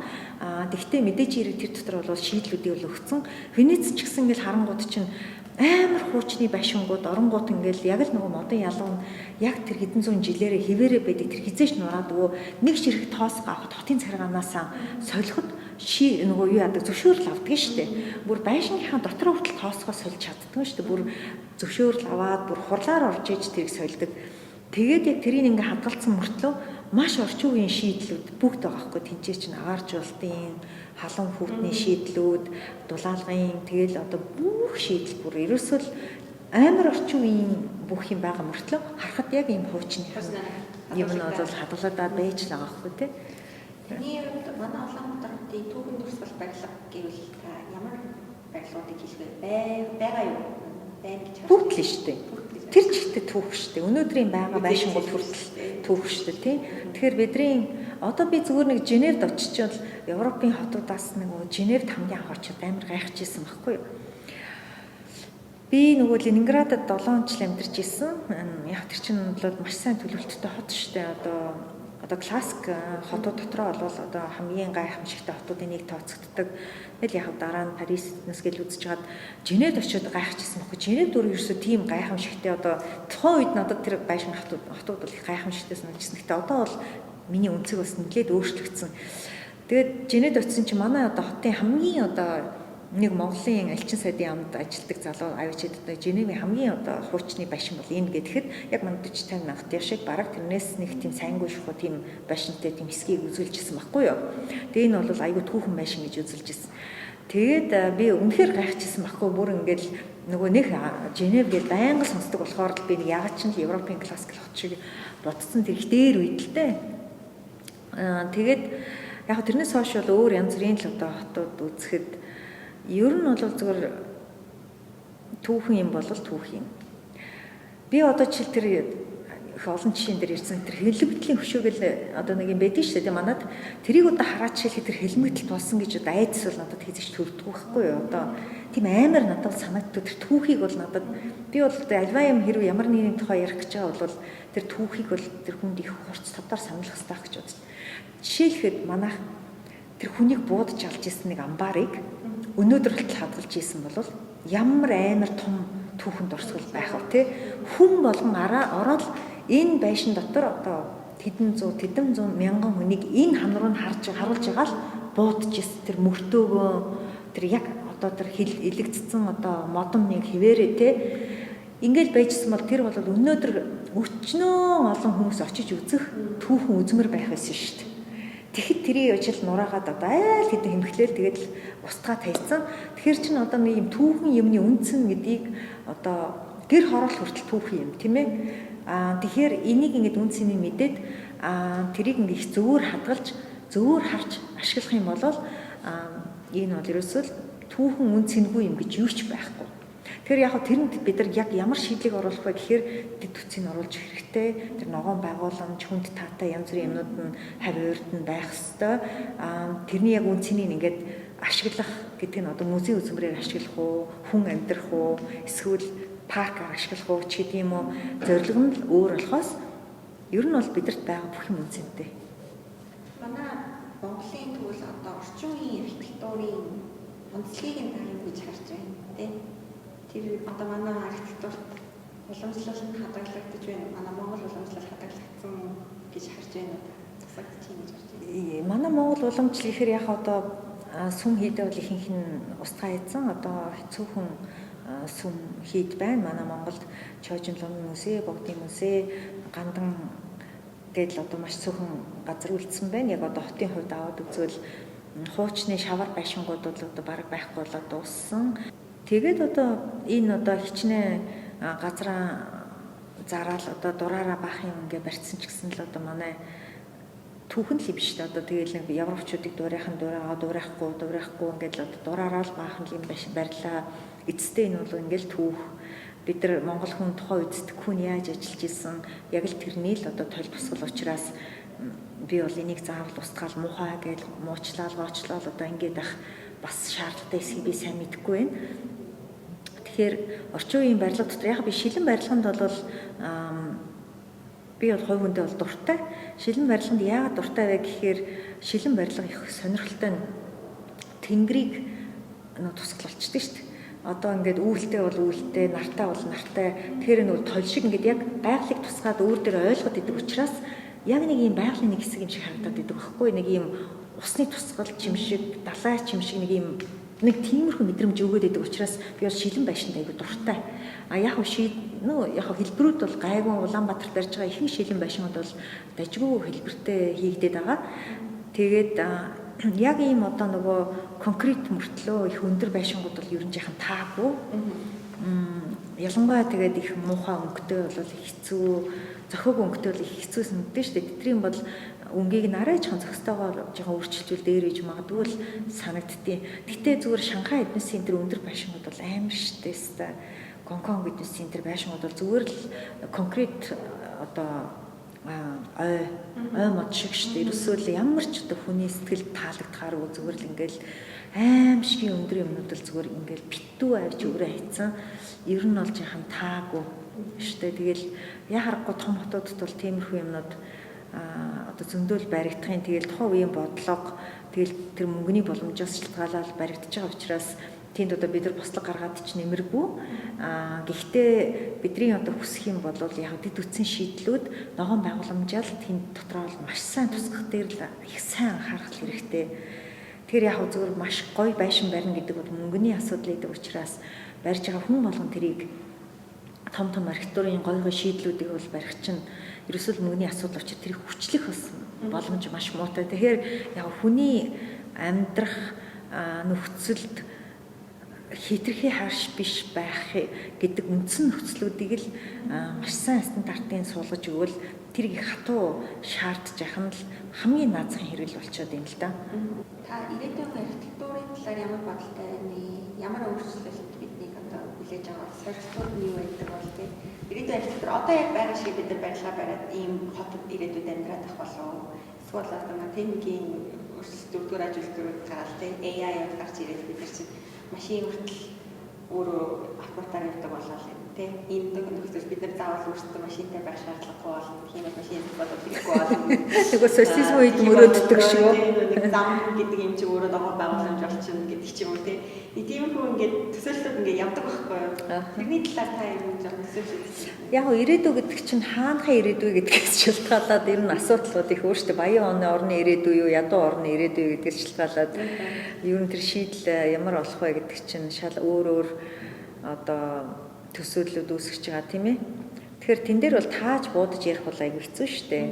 Тэгвэл мэдээж хэрэг тэр дотор бол шийдлүүдийг бол өгсөн. Венец ч гэсэн ингээд харангууд чинь амар хуучны байшингууд оронгууд ингээл яг л нөгөө модон ялуу нь яг тэр хэдэн зуун жилээрээ хിവэрэ байдаг тэр хизээш нураад нөгөө нэг ширхэг тоос авахд хотын царгаанаас солиход нөгөө юу яадаг зөвшөөрөл авдаг шүү дээ. Бүр байшингийнхаа дотор хүртэл тоосгоо сольж чаддаг шүү дээ. Бүр зөвшөөрөл аваад бүр хурлаар орж иж тэрийг сольдог. Тэгээд яг тэрийг ингээ хадгалсан мөртлөө маш орчин үеийн шийдлүүд бүгд байгаа хгүй. Тэнцээ чинь агааржуултын халуун хүүтний шийдлүүд, дулаалгын тэгэл одоо бүх шийдэл бүр ерөөсөө амар орчин үеийн бүх юм байгаа мөртлөө харахад яг ийм хуучны юм нь бол хадгалаад байж л байгаа хгүй тий. Таны хувьд манай Улаанбаатарын түүхэн дурсгал барилга гэвэл та ямар барилгуудыг хийх вэ? Байгаа юу? Байна гэж бүгд л шүү дээ. Тэр чигтээ түүх шүү дээ. Өнөөдрийн байгаа байшингууд хүртэл түүх шүү дээ тий. Тэгэхээр бидний одоо би зүгээр нэг Женевд очичвол Европын хотуудаас нэг Женевд хамгийн анх очиод амар гайхажсэн байхгүй юу? Би нөгөө Ленинградад 7 жил амьдарч исэн. Яг тэр чинь бол маш сайн төлөвлөлттэй хот шүү дээ. Одоо классик хотууд дотроо бол одоо хамгийн гайхамшигтай хотуудын нэг тооцогддог. Тэгэл яг дараа нь Париснаас гэл үзэж хагаад Женевд очиод гайхажсэн байхгүй. Женевд өөр ерөөсөө тийм гайхамшигтай одоо тухайн үед надад тэр байшин хотууд бол их гайхамшигтай санагдсан. Гэхдээ одоо бол миний өнцөг бас нэлээд өөрчлөгдсөн. Тэгээд Женевд очисон чинь манай одоо хотын хамгийн одоо нэг Монголын элчин сайдын амд ажилладаг залуу авчид одоо Женевийн хамгийн одоо хуучны байшин бол энэ гэхэд яг манд 40-50 мянгат яшиг бараг тэрнээс нэг тийм сайнгүй шухуу тийм байшинтай тийм хэсгийг үзүүлжсэн байхгүй юу. Тэгээ энэ бол айгүй түүхэн байшин гэж үзүүлжсэн. Тэгээд би үнэхээр гайхажсэн байхгүй бүр ингээл нөгөө нэг Женев гэж байнга сонсдог болохоор би нэг ягаад ч нь Европын классик хот шиг бодсон тэр их дээр үед л дээ. Тэгээд яг тэрнээс хойш бол өөр янз бүрийн л одоо хотууд үзэхэд ер нь бол зөвхөн түүхэн юм бол түүх юм. Би одоо жишээл тэр их олон жишээн дээр ирсэн тэр хэлмэгтлийн хөшөөгөл одоо нэг юм байдаг шүү дээ манад тэрийг одоо хараад жишээл тэр хэлмэгтэл болсон гэж одоо айдас бол надад хийжч төрдөг байхгүй юу одоо тийм амар надад санагддаг тэр түүхийг бол надад би бол альва юм хэрв ямар нэгний тухай ярих гэж байгаа бол тэр түүхийг бол тэр хүнд их хурц тодор сануулах хэрэгтэй гэж бодсон. Жишээлхэд манайх тэр хүнийг буудаж алж исэн нэг амбарыг өнөөдөр хүртэл хадгалж ийсэн бол ямар амар том түүхэнд орсгол байх вэ те хүн болгон ороод энэ байшин дотор одоо тэдэн зуун мянган хүнийг энэ хан руу харуулж байгаа л буудаж ийсэн тэр мөртөөгөө тэр яг одоо тэр илэгдсэн одоо модон нэг хിവэрэ те ингээл байжсэн бол тэр бол өнөөдөр өчнөө олон хүмүүс очиж үзэх түүхэн үзмэр байх байсан шүү дээ. Тэгэхэд тэрийн ажил нураагаад одоо айл хэдэн хэмхлээл тэгээд устгаа тайцсан. Тэгэхээр чинь одоо нэг юм түүхэн юмны үнцэн гэдгийг одоо гэр хороол хүртэл түүхэн юм тийм ээ. Тэгэхээр энийг ингээд үнцнийг мэдээд тэрийг ингээд зөвөр хадгалж зөвөр харж ашиглах юм бол энэ бол ерөөсөө түүхэн үнцэнгүй юм гэж юу ч байхгүй. Тэгэхээр яг тэрэнд бид нар яг ямар шийдлийг оруулах вэ гэхээр дэд үтсийг оруулж хэрэгтэй. Тэр ногоон байгууламж, хүнд таатай янз бүрийн юмнууд нь хавь урд нь байх ёстой. Тэрний яг үнцнийг ингээд ашиглах гэдэг нь одоо музейн үзмрээр ашиглах уу, хүн амьдрах уу, эсвэл паркаар ашиглах уу ч гэдэг юм уу, зорилго нь л өөр болохоос ер нь бол бидэрт байгаа бүх юм үнцэнтэй. Манай Монголын тэгвэл одоо орчин үеийн архитектурын онцлогийг нь та юу гэж харж байна те? Тэр одоо манай архитектурт уламжлал нь хадгалагдаж байна. Манай Монгол уламжлал хадгалагдсан гэж харж байна уу? Тасагдчих юм гэж харж байна. Манай Монгол уламжлал гэхээр яг одоо сүм хийдэ бол ихэнх нь устгай эзэн одоо цөөхөн сүм хийд байна. Манай Монголд Чожинлон музей, Богдын музей, Гандан гэдэл одоо маш цөөхөн газар үлдсэн байна. Яг одоо хотын хувьд аваад үзвэл хуучны шавар байшингууд бол одоо бараг байхгүй болоод дууссан. Тэгээд одоо энэ одоо хичнээн газраа зараал одоо дураараа баах юм ингээ барьсан ч гэсэн л одоо манай түүхэн л биш дээ. Одоо тэгээл нэг европчуудыг дуурайхгүй ингээд л одоо дураараа л баах юм барьлаа. Эцэстээ энэ бол ингээл түүх. Бид нар Монгол хүн тухайн эцэд хүн яаж ажиллаж исэн яг л тэрний л одоо толь тусгал учраас би бол энийг заавал устгаал муухай гэж муучлал одоо ингээд ах бас шаардлагатай эсхийг би сайн мэдэхгүй байна. Тэгэхээр орчин үеийн барилга дотор яг би шилэн барилганд бол би бол хувь хүндээ бол дуртай. Шилэн барилганд яагаад дуртай вэ гэхээр шилэн барилга их сонирхолтой нь тэнгэрийг тусгалчдаг шүү дээ. Одоо ингээд үүлтэй бол үүлтэй, нартай бол нартай. Тэгэхээр нөгөө толь шиг ингээд яг байгалыг тусгаад өөр дээр ойлгоод идэг учраас яг нэг юм байгалийн нэг хэсэг юм шиг харагдаад идэг байхгүй. Нэг юм усны тусгалч юм шиг, далайч юм шиг нэг тиймэрхүү мэдрэмж өгөөд идэг учраас би бол шилэн байшинд айгүй дуртай. Яг хэлбэрүүд бол гайгүй Улаанбаатарт барьж байгаа ихэнх шилэн байшингууд бол дажгүй хэлбэртэй хийгдээд байгаа. Тэгээд яг ийм одоо нөгөө конкрет мөртлөө их өндөр байшингууд бол ер нь яхан таагүй. Ялангуяа тэгээд их муухай өнгөтэй бол их хэцүү, зохиог өнгөтэй бол их хэцүү санагдаж шүү дээ. Тэдний бол өнгийг нь арай жоохон зохистойгоор жоохон өөрчилжүүл дээр иж магадгүй л санагдтiin. Гэтэ зүгээр Шанхай эдийн центр өндөр байшингууд бол амар штэ өстэй. Гонконг эдийн центр байшингууд бол зүгээр л конкрет одоо ой мод шиг штэ. Ерөөсөө л ямар ч одоо хүний сэтгэл таалагдахааргүй зүгээр л ингээл аимшигын өндөр юмнууд л зүгээр ингээл битүү авч өөрөө хайцсан. Ер нь бол жоохон таагүй штэ. Тэгэл яа харахгүй том хотуудад бол тиймэрхүү юмнууд одоо зөндөөл баригдахын тэгэл тухайн үеийн бодлого тэгэл тэр мөнгөний боломжоос шалтгаалаад баригдаж байгаа учраас тэнд одоо бид нар бослог гаргаад ч нэмэргүй. Гэхдээ бидний одоо хүсэх юм бол яг дэд үтсийн шийдлүүд ногоон байгууламжаал тэнд дотроо бол маш сайн тусгах дээр л их сайн анхаарах хэрэгтэй. Тэгэхээр яг зөвхөн маш гоё байшин барина гэдэг бол мөнгөний асуудал гэдэг учраас барьж байгаа хүн болгон тэрийг том архитектурын гоё шийдлүүдийг бол барих чинь ерөөсөө мөнгөний асуудал учраас тэрийг хүчлэх бас боломж маш муутай. Тэгэхээр яг хүний амьдрах нөхцөлд хитрхи харш биш байх гэдэг үндсэн нөхцлүүдийг л маш сайн стандартын суулгаж өгвөл тэр их хатуу шаардж яхах нь л хамгийн наазахын хэрэгэл болчиход юм л да. Та ирээдүйн архитектурын талаар ямар бодолтой байна? Ямар өөрчлөлт биднийг одоо хүлээж авах зорилгууд нь юу байдаг бол тийм ирээдүйн архитектур одоо яг байгаа шиг бид нар барилга бариад ийм хотод ирээдүйд амьдраад ах болов эсвэл одоо техникийн өөрчлөлт дөрөвдүгээр ажилтнууд гараад тийм AI гарч ирээд бид нар чинь машин хүртэл өөрөө автоматар явдаг болоо л тийм энэ нөхцөл бид нар заавал өөрсдөө машинтай байх шаардлагагүй болно. Тийм машин бодож ирэхгүй болно. Тэгвэл социализм үед мөрөөддөг шиг үү? Зам гэдэг юм чи өөрөө ногоон байгууламж болчихно гэдэг ч юм уу тийм. Тиймэрхүү ингээд төсөөлөлд ингээд явдаг байхгүй юу? Тэрний талаар та юм жоо төсөөлж. Яг ирээдүй гэдэг чинь хаанхаа ирээдүй гэдгээс шалтгаалаад ер нь асуудлууд их өөртөө баян оны орны ирээдүй юу, ядуу орны ирээдүй гэдгээс шалтгаалаад ер нь тэр шийдэл ямар болох вэ гэдэг чинь шал өөр одоо төсөөллүүд үүсгэж байгаа тийм ээ. Тэгэхээр тэн дээр бол тааж буудаж ярих бол аягүй хэцүү шүү дээ.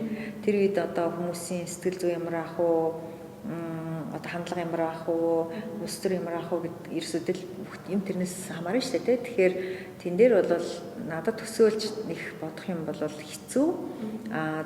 Тэр үед одоо хүмүүсийн сэтгэл зүй ямар ах уу одоо хандлага ямар байх уу, улс төр ямар байх уу гэд ерөөсөө юм тэрнээс хамаарна шүү дээ. Тэгэхээр тэн дээр бол надад төсөөлж нэг бодох юм бол хэцүү.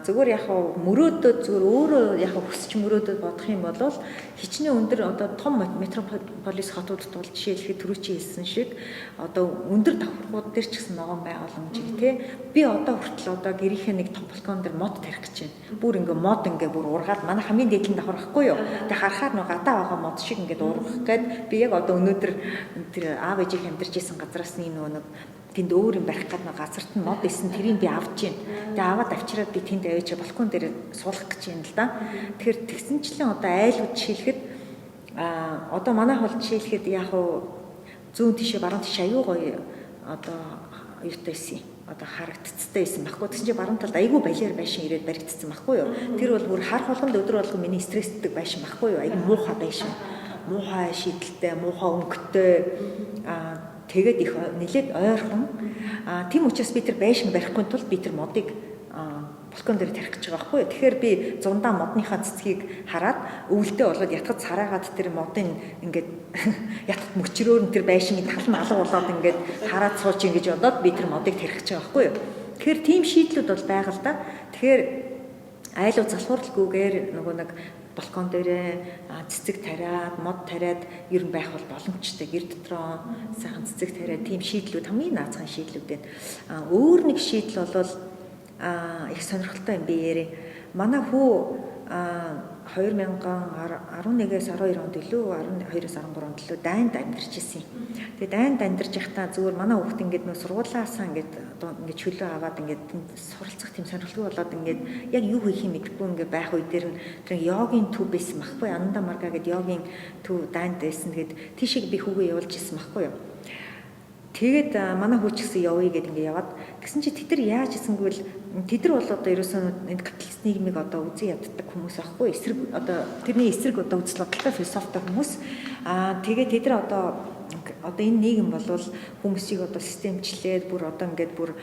Зүгээр яг мөрөөдөө зүгээр өөрөө яг хүсч мөрөөдөө бодох юм бол хичнээн өндөр одоо том метрополис хотуудад бол жишээлхэд түрүү чи хэлсэн шиг одоо өндөр давхаргууд дээр ч гэсэн ногоон байгууламжийг тий би одоо хүртэл одоо гэрийнхээ нэг том балкон дээр мод тарих гэж байна. Бүр ингээ мод ингээ бүр ургаад манай хамгийн дээдлийн давхар байхгүй юу? Тэгээ харахаар нэг гадаа байгаа мод шиг ингээ ургах гээд би яг одоо өнөөдөр тэр аав ээжийг амьдарч исэн газраас нэг тэнд өөр юм барих гэдэг нэг газарт нь мод исэн тэрийг би авч гин. Тэгээ аваад авчираад би тэнд аваач балкон дээр суулгах гэж юм л да. Тэгэхээр тэгсэнчлэн одоо айлууд жишээлхэд одоо манайх бол жишээлхэд яг зүүн тишээ баруун тишээ аюу гоё одоо юутай байсан. Одоо харагдцтай байсан байхгүй. Тэгсэн чинь баруун талд айгүй балиар байшин ирээд баригдсан байхгүй юу. Тэр бол бүр харах болгонд өдөр болгон миний стресстэй байшин байхгүй юу. Айгүй муухай байшин. Муухай шийдэлтэй, муухай өнгөтэй тэгээд их нэлээд ойрхон. Тийм учраас би тэр байшин барихгүй тул би тэр модыг балкон дээр тарих гэж байгаа байхгүй юу. Тэгэхээр би зундаа модныхаа цэцгийг хараад өвөлдөө болоод ятгад цараагаад тэр модын ингээд ятгад мөчрөөр нь тэр байшингийн тал нь алга болоод ингээд хараад сууч ингэж бодоод би тэр модыг тарих гэж байгаа байхгүй юу. Тэгэхээр тийм шийдлүүд бол байгаа л да. Тэгэхээр айлуу залхуурлгүйгээр нөгөө нэг балкон дээрээ цэцэг тариад, мод тариад ер нь байх бол боломжтой. Гэр дотроо сайхан цэцэг тариад тийм шийдлүүд хамгийн наацхан шийдлүүд байна. Өөр нэг шийдэл бол их сонирхолтой юм би ярив. Манай хүү 2011-ээс 12 онд илүү 12-ээс 13 онд илүү дайнд амьдарч ирсэн юм. Тэгээ дайнд амьдарч байхдаа зүгээр манай хүүхд ингээд нөө сургуулаасаа ингээд одоо ингээд чөлөө аваад ингээд суралцах тийм сонирхолтой болоод ингээд яг юу хийх юм мэдэхгүй ингээд байх үе дээр нь тэр йогийн төв байсан байхгүй Ананда Марга гэдэг йогийн төв дайнд байсан. Тэгээд тийшээ би хүүгээ явуулж ирсэн байхгүй юу. Тэгээд манай хүүч гэсэн явъя гэдэг ингээд яваад тэгсэн чи тэд нар яаж хийсэнгүүл тэд нар бол одоо ерөөсөө энэ капиталист нийгмийг одоо үзэн яддаг хүмүүс аахгүй эсрэг одоо тэрний эсрэг одоо үзэл бодолтой философитой хүмүүс тэгээд тэд нар одоо энэ нийгэм бол хүмүүсийг одоо системчлээд бүр одоо ингээд бүр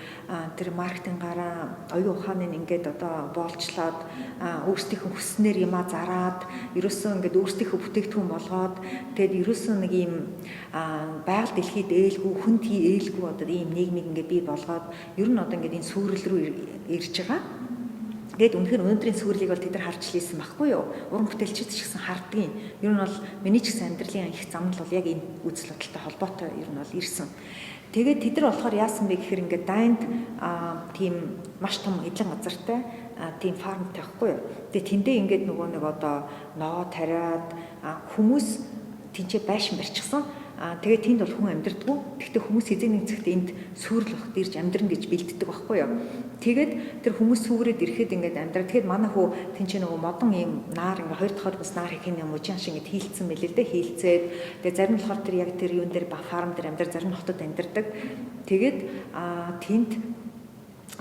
тэр маркетингараа оюун ухааныг ингээд одоо боолчлоод өөрсдийнхөө хүснээр юмаа зараад ерөөсөө ингээд өөрсдийнхөө бүтээгдэхүүн болгоод тэгээд ерөөсөө нэг ийм байгаль дэлхийд ээлгүй хүнд ээлгүй одоо ийм нийгмийг ингээд бий болгоод ер нь одоо ингээд энэ сүрэл рүү ирж байгаа. Гэт үнэхээр өнөөдрийн сүрлийг бол тэд нар харж лээсэн байхгүй юу? Уран бүтээлчид ч гэсэн хардгийн. Ер нь бол миний ч гэсэн амьдралын их зам нь бол яг энэ үзэл бодолтой холбоотой ер нь бол ирсэн. Тэгээд тэд нар болохоор яасан бэ гэхээр ингээд дайнд тийм маш том эдлэн газартай тийм фармтай байхгүй юу? Тэгээд тэндээ ингээд нөгөө нэг одоо ноо тариад хүмүүс тэнцээ байшин барьчихсан. Тэгээд тэнд бол хүн амьдардаггүй. Гэхдээ хүмүүс эзэн нэг цагт энд сүрэл багт ирж амьдран гэж бэлддэг байхгүй юу? Тэгээд тэр хүмүүс сүгрээд ирэхэд ингээд амьдраа. Тэгэхээр манай хүү тэнцээ нөгөө модон ийм наар ингээд хоёр дахь бас наар хийх юм мужийн шиг ингээд хийлцсэн мэлээ л дээ. Хийлцээд тэгээд зарим нь болохоор тэр яг тэр юун дээр фарм дээр амьдрал зарим нь хотод амьдардаг. Тэгээд тэнд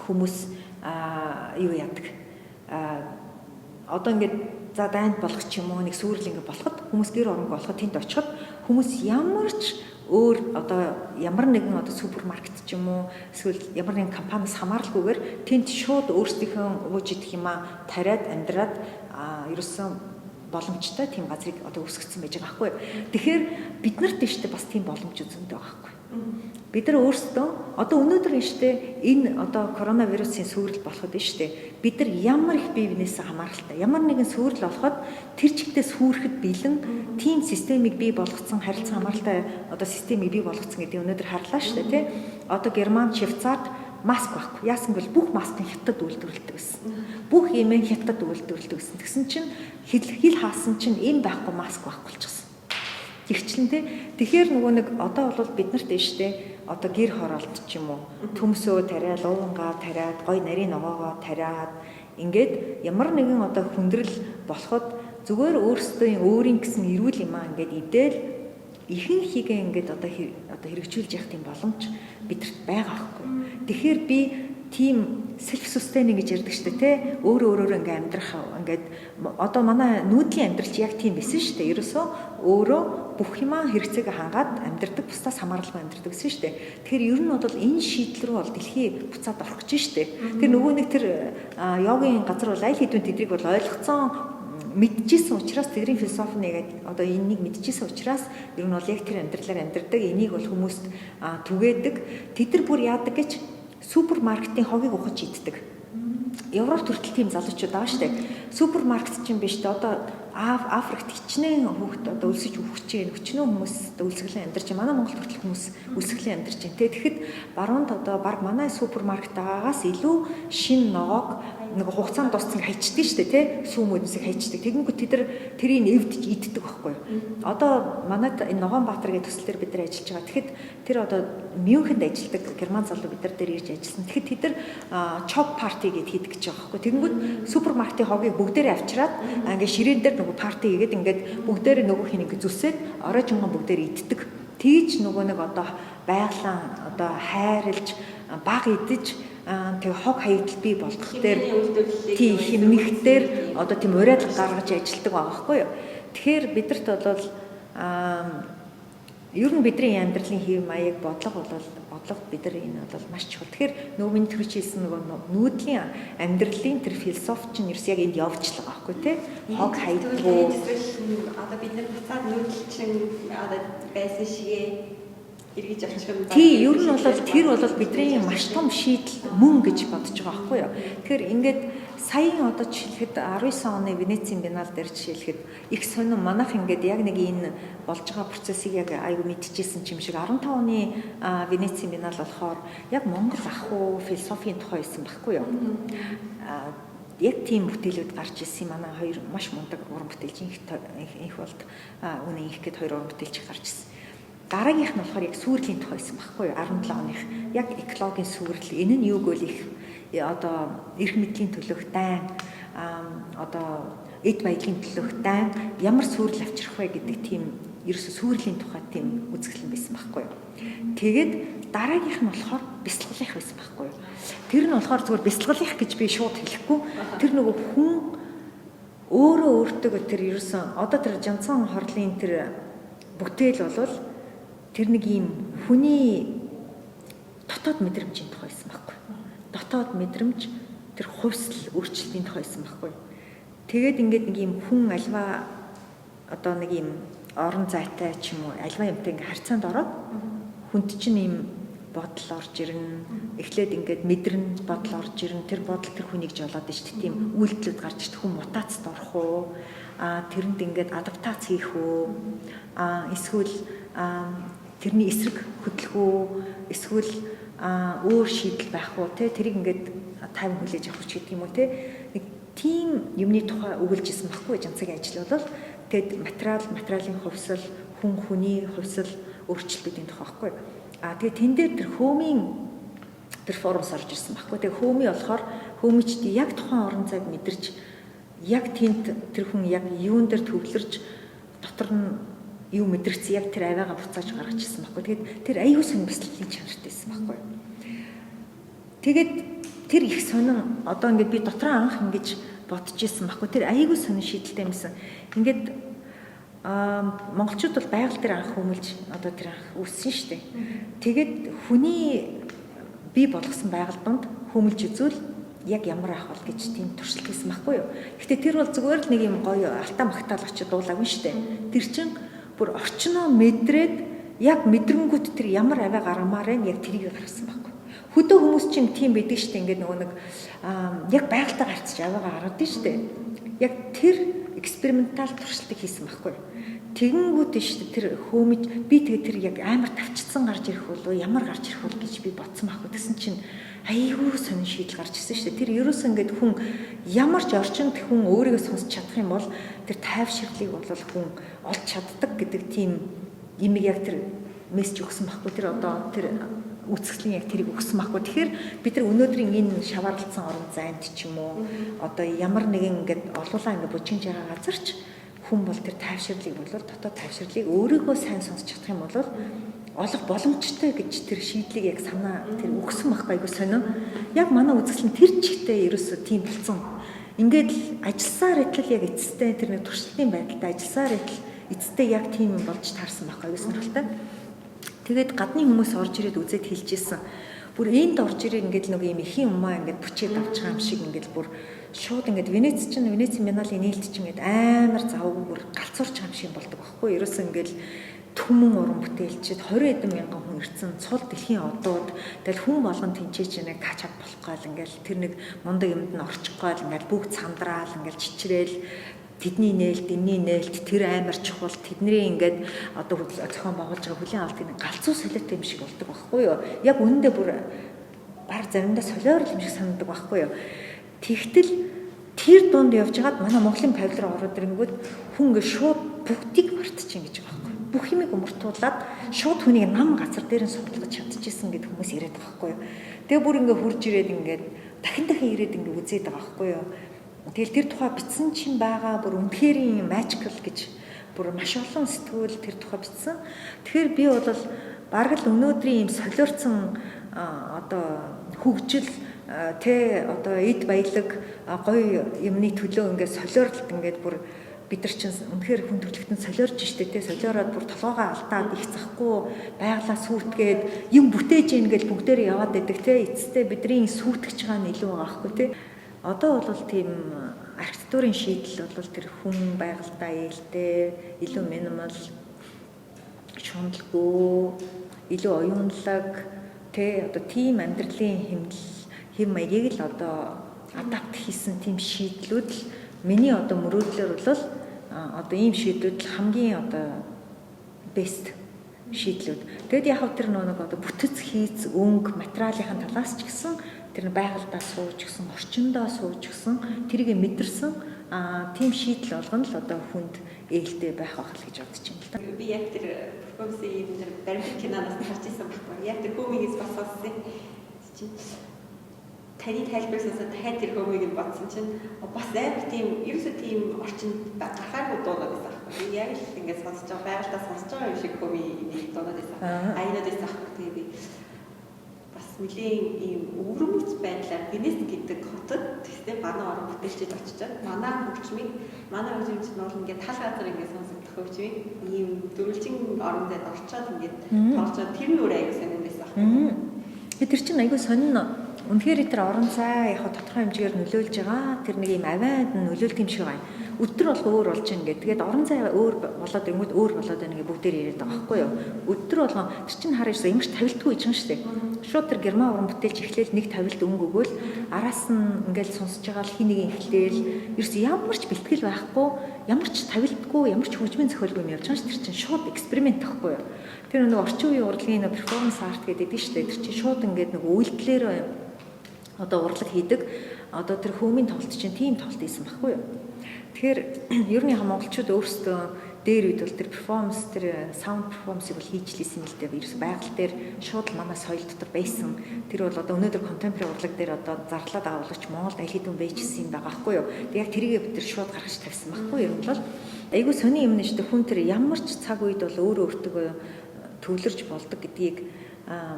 хүмүүс юу яадаг? Одоо ингээд за дайнд болох ч юм уу нэг сүрэл ингээд болоход хүмүүс гэр оронгүй болоход тэнд очиход хүмүүс ямар ч өөр одоо ямар нэгэн одоо супермаркет ч юм уу эсвэл ямар нэгэн компаниас хамааралгүйгээр тэнд шууд өөрсдийнхөө ууж идэх юмаа тариад амьдраад ерөөсөн боломжтой тийм газрыг одоо үүсгэсэн байж байгаа байхгүй. Тэгэхээр бид нарт дэжтэй бас тийм боломж үзэндээ байгаа байхгүй. Бид нар өөрсдөө одоо өнөөдөр нэштэй энэ одоо коронавирусын сүрэл болоход нэштэй бид нар ямар их бие биенээсээ хамааралтай ямар нэгэн сүрэл болоход тэр чигтээ сүрэхэд бэлэн тийм системийг бий болгоцсон харилцан хамааралтай одоо системийг бий болгоцсон гэдэг өнөөдөр харлаа шүү дээ тий. Одоо Герман, Швейцарт маск байхгүй. Яасан гэвэл бүх маск нь хятад үйлдвэрлэдэг байсан. Бүх юм нь хятад үйлдвэрлэдэг байсан. Тэгсэн чинь хил хаасан чинь энэ байхгүй маск байхгүй болчихсон. Тэгчлэн тий. Тэгэхээр нөгөө нэг одоо бол бид нарт дэжтэй одоо гэр хороолт ч юм уу төмсөө тариад уунгаа тариад гой нарийн ногоогоо тариад ингээд ямар нэгэн одоо хүндрэл болоход зүгээр өөрийн гэсэн эрүүл юмаа ингээд идэл ихэнхийгээ ингээд одоо хэрэгжүүлж явах тийм боломж бидэрт байгаа байхгүй. Тэгэхээр би тийм self sustaining гэж ярьдаг шүү дээ тий. Өөрөө ингээд амьдрах ингээд одоо манай нүүдлийн амьдралч яг тийм байсан шүү дээ. Ерөөсөө өөрөө бүх юмаа хэрэгцээг хангаад амьдрдаг бусдаас хамааралгүй амьдрдаг гэсэн шүү дээ. Тэгэхээр ер нь бол энэ шийдэл рүү бол дэлхий буцаад орох гэж шүү дээ. Тэр нөгөө нэг тэр йогийн газар бол аль хэдийн тэдрийг бол ойлгоцсон мэдчихсэн учраас тэдний философи нэгээд одоо энийг мэдчихсэн учраас ер нь бол яг тэр амьдралаар амьдардаг энийг бол хүмүүст түгээдэг. Тэд нар бүр яадаг гэж супермаркетын хогийг ухаж иддэг. Европт хүртэл тийм залуучууд байгаа шүү дээ. Супермаркет чинь биш дээ. Одоо Африкт хичнээн хүүхэд одоо өлсөж өгч чинь өчнөө хүмүүс одоо үлсгэлэн амьдарч байна. Манай Монголд хүртэл хүмүүс үлсгэлэн амьдарч байна. Тэгэхэд баруунд одоо баг манай супермаркет байгаагаас илүү шин ногоог нэг хугацаанд дууссан хайчдаг шүү дээ, тий? Сүүм үдсийг хайчдаг. Тэгэнгүүт тэд нар тэрийг эвдэж иддэг байхгүй юу? Одоо манайд энэ Ногоонбаатар гэх төсөл дээр бид нар ажиллаж байгаа. Тэгэхэд тэр одоо Мюнхенд ажилладаг герман залуу бид нар дээр ирж ажилласан. Тэгэхэд тэд нар чоп парти гэд хийдэг гэж байгаа байхгүй юу? Тэгэнгүүт супермаркетын хогийг бүгдээрээ авчираад ингээд ширээн дээр нөгөө парти хийгээд ингээд бүгдээрээ нөгөө хин ингээд зүсээд оройжонгон бүгдээрээ иддэг. Тийж нөгөө нэг одоо байгалаа одоо хайрлж баг идэж тэгээ хог хаягдл бий болгох дээр тийм хэмнэхтэр одоо тийм урайлга гаргаж ажилладаг байгаа байхгүй юу. Тэгэхээр бидэрт бол ер нь бидний амьдралын хэв маяг бодлого бид нар энэ бол маш чухал. Тэгэхээр нөгөө миний түрүүч хэлсэн нөгөө нүүдлийн амьдралын тэр философи чинь ерөөс яг энд явж л байгаа байхгүй тий. Хог хаягдгүй одоо бид нар буцаад нүүдэл чинь одоо байсан шигээ эргэж авчих юм байна. Тий, ер нь бол тэр бол бидний маш том шийдэл мөн гэж бодож байгаа байхгүй юу. Тэгэхээр ингээд саяын одоо жишээлхэд 19 оны Венецийн биенал дээр жишээлхэд их сонин манайх ингээд яг нэг энэ болж байгаа процессыг яг аюу мэдчихсэн юм шиг 15 оны Венецийн биенал болохоор яг Монгол ах уу философийн тухай байсан байхгүй юу. Яг тийм бүтээлүүд гарч ирсэн манай хоёр маш мундаг уран бүтээлч инх болд үнэн их гэд хоёр уран бүтээлч гарч ирсэн. Дараагийнх нь болохоор яг сүрлийн тухай байсан байхгүй юу 17 оных яг экологийн сүрэл энэ нь юуг бол их одоо эрх мэдлийн төлөөх дайн одоо эд баялагын төлөөх дайн ямар сүрэл авчрах вэ гэдэг тийм ерөөсө сүрлийн тухай тийм үзэсгэлэн байсан байхгүй юу. Тэгээд дараагийнх нь болохоор бясалгалынх байсан байхгүй юу. Тэр нь болохоор зөвхөн бясалгалынх гэж би шууд хэлэхгүй тэр нөгөө хүн өөртөө тэр ерөөсөн одоо тэр Жанцан хорлын тэр бүтээл болвол тэр нэг юм хүний дотоод мэдрэмжийн тухай байсан байхгүй. Дотоод мэдрэмж тэр хувьсэл өөрчлөлтийн тухай байсан байхгүй. Тэгээд ингээд нэг юм хүн альва одоо нэг юм орон зайтай ч юм уу альва юмтай ингээд харьцаанд ороод хүнд чинь юм бодол орж ирнэ. Эхлээд ингээд мэдрэн бодол орж ирнэ. Тэр бодол тэр хүнийг жолоод нь шүү дээ. Тийм үйлдэлүүд гарч ирт хүн мутацд орох уу? Тэрэнд ингээд адаптац хийх үү? Эсвэл тэрний эсрэг хөдлөх үү? Эсвэл өөр шийдэл байх уу? Тэрийг ингээд тайван хүлээж авах ч гэдэг юм уу те? Нэг тийм юмны тухай өгүүлж исэн баггүй Жанцагийн ажил бол тэгэд материалын хувьсэл, хүний хувьсэл өөрчлөлтүүдийн тухай баггүй. Тэгээ тэн дээр тэр хөөмийн тэр форумс орж ирсэн баггүй. Тэгээ хөөми болохоор хөөмичд яг тухайн орон зайг мэдэрч яг тэнд тэр хүн яг юун дээр төвлөрч дотор нь юу мэдрэгцэн яг тэр авиагаа буцааж гаргаж ирсэн баггүй. Тэгээд тэр аюу сан бясалгалын чанартай байсан баггүй. Тэгээд тэр их сонин одоо ингээд би дотроо анх ингэж бодож ирсэн баггүй. Тэр аюу сонин шийдэлтэй юмсан. Ингээд монголчууд бол байгаль дээр анх хүмүүлж одоо тэр анх үүссэн шүү дээ. Тэгээд хүний бий болгосон байгаль донд хүмүүлж үзвэл яг ямар ах бол гэж тийм туршилт хийсэн байхгүй юу. Гэхдээ тэр бол зүгээр л нэг юм гоё алтан магтаал очиж дуулаагүй шүү дээ. Тэр чинь бүр орчноо мэдрээд яг мэдрэнгүүт тэр ямар аваа гаргамаар нь яг тэрийг гаргасан байхгүй. Хөдөө хүмүүс чинь тийм байдаг шүү дээ. Ингээд нөгөө нэг яг байгальтаа гарцж аваагаа гаргадаг шүү дээ. Яг тэр экспериментал туршилтыг хийсэн байхгүй. Тэгэнгүүт шүү дээ тэр хөөмөж би тэгээ тэр яг амар тавчсан гарч ирэх болов ямар гарч ирэх бол гэж би бодсон байхгүй. Тэгсэн чинь аюу сонин шийдэл гарч ирсэн шүү дээ. Тэр ерөөсөө ингээд хүн ямар ч орчинд хүн өөрийгөө сонсч чадах юм бол тэр тайвширлыг бол хүн олж чаддаг гэдэг тийм имийг яг тэр мессеж өгсөн байхгүй. Тэр одоо тэр үсгэлийн яг тэрийг өгсөн байхгүй. Тэгэхээр бид нар өнөөдрийн энэ шаваарлцсан орон зайд ч юм уу одоо ямар нэгэн ингээд олуулаа ингээд бужигж байгаа газарч хүн бол тэр тайвширлыг бол дотоод тайвширлыг өөрийгөө сайн сонсч чадах юм бол олох боломжтой гэж тэр шийдлийг яг санаа тэр өгсөн байхгүй айгу сонио. Яг манай үзэсгэлэн тэр чигтээ ерөөсөө тийм болсон. Ингээд л ажилласаар итэл яг эцэстээ тэр нэг туршилтын байдалтай ажилласаар итэл эцэстээ яг тийм болж таарсан байхгүй айгу сонирхолтой. Тэгээд гадны хүмүүс орж ирээд үзээд хэлж ийсэн. Бүр энд орж ирээ ингээд нэг юм ихийн умаа ингээд бүчээд авч байгаа юм шиг ингээд бүр шууд ингээд Венец Биенналын нээлт чинь ингээд амар завгүй бүр галзуурч байгаа юм шиг болдог байхгүй. Ерөөсөө ингээд түмэн уран бүтээлчид 20 эдэн мянган хүн ирсэн цул дэлхийн одууд тэгэл хүн болгон тэнцээж нэг качап болох гал ингээл тэр нэг мундаг юмд нь орчих гал ингээл бүгд сандраал ингээл чичрээл тэдний нээлт энэний нээлт тэр амар чухал тэдний ингээд одоо зохион байгуулж байгаа хүлийн авалтын галзуу солиотой юм шиг болдог байхгүй юу. Яг үнэндээ бүр баг заримдаа солиор юм шиг санагддаг байхгүй юу. Тэгтэл тэр дунд явж хагаад манай Монголын павлер ороод ирэнгүүт хүн ингээд шууд бүгдийг мартчихин гэж байгаа. Бүх юмыг умартуулад шууд хүнийг нам газар дээр нь судалгаж чадчихсан гэдэг хүмүүс яриад байгаа байхгүй юу. Тэгээ бүр ингээ хурж ирээд ингээд дахин ирээд ингээ үзээд байгаа байхгүй юу. Тэгэл тэр тухай бичсэн чинь байгаа бүр үнэхээр magical гэж бүр маш олон сэтгүүл тэр тухай бичсэн. Тэгэхээр би бол бараг л өнөөдрийн юм солиорцсон одоо хөгжил одоо эд баялаг гоё юмны төлөө ингээ солиорлт ингээд бүр бид нар чинь үнэхээр хүн төрөлхтөн солиорж штэ те солиороод бүр толгоогоо алдаад их захгүй байглаа сүртгээд юм бүтээж ийн гэж бүгдээр яваад байдаг те эцэстээ бидний сүртгэж байгаа нь илүү байгаа хгүй те одоо бол тийм архитектурын шийдэл бол тэр хүн байгальтаа ээлтэй илүү минимал шундалгүй илүү оюунлаг те одоо тийм амьдралын хэм маягийг л одоо адапт хийсэн тийм шийдлүүд л миний одоо мөрөөдлөөр бол одоо ийм шийдлүүд хамгийн одоо бест шийдлүүд. Тэгэд яг тэр нэг одоо бүтэц хийц өнгө материалын талаас ч гэсэн тэр байгальдаа сууж гисэн орчиндоо сууж гисэн тэрийг мэдэрсэн тийм шийдэл болгоно л одоо хүнд ээлтэй байх байх л гэж бодож байна л да. Би яг тэр перформансын юм дээр баримт киноноос харж ирсэн байхгүй. Яг тэр хүмүүгээс босоосон чинь таны тайлбарласаа дахиад тэр хүмүүсийг нь бодсон чинь бас амар тийм ерөөсөө тийм орчинд гарахаагүй дуудаад байсан байхгүй. Би яг л ингээд сонсож байгаа байгальтаа сонсож байгаа юм шиг хүмүүсийг дуудаад байсан. Аянаад байсан байхгүй. Тэгээ би бас нэлийн ийм өвөрмөц байдлаар Венец гэдэг хотод тэгтээ манай орон бүтээлчид очиж манай хөгжмийг нь бол ингээд тал газар ингээд сонсогдох хөгжмийг ийм дөрвөлжин орон зайд орчоод ингээд тоолцоод тэр нь өөр аяг сонирн байсан байхгүй. Тэр чинь айгүй сонин үнэхээр тэр орон зай яг тодорхой хэмжээгээр нөлөөлж байгаа. Тэр нэг юм авиад нөлөөлт юм шиг байна. Өдөр бол өөр болж байна гэдэг. Тэгээд орон зай өөр болоод ирэнгүүт өөр болоод байна гэж бүгдээр яриад байгаа байхгүй юу? Өдөр болгон тэр чинь хараа ямар ч тавилтгүй юм шүү дээ. Шууд тэр герман уран бүтээлч эхлээл нэг тавилт өнгө өгөөл араас нь ингээл сонсож байгаа л хин нэг эхлээл ерөөс ямар ч бэлтгэл байхгүй, ямар ч тавилтгүй, ямар ч хөгжмийн зохиолгүй юм явж байгаа ш тэр чинь шууд эксперимент байхгүй юу? Тэр нэг орчин үеийн урлагийн перформанс арт гэдэг нь шүү дээ. Тэр чинь шууд ингээд нэг үйлдэлээр одоо урлаг хийдэг. Одоо тэр хөөмийн тоглолт чинь тийм тоглолт хийсэн байхгүй юу? Тэгэхээр ер нь монголчууд өөрсдөө дээр үед бол тэр перформанс тэр саунд перформансыг бол хийж лээсэн юм л дээ. Ерөөс байгаль дээр шууд манай соёл дотор байсан. Тэр бол одоо өнөөдөр контемпорари урлаг дээр одоо зарлаад байгаа боловч Монголд аль хэдийн байжсэн юм байгаа байхгүй юу? Тэг яг тэрийг бид тэр шууд гаргаж тавьсан байхгүй юу? Ер нь бол айгүй сони юм нэштэй хүн тэр ямар ч цаг үед бол өөртөө төвлөрж болдог гэдгийг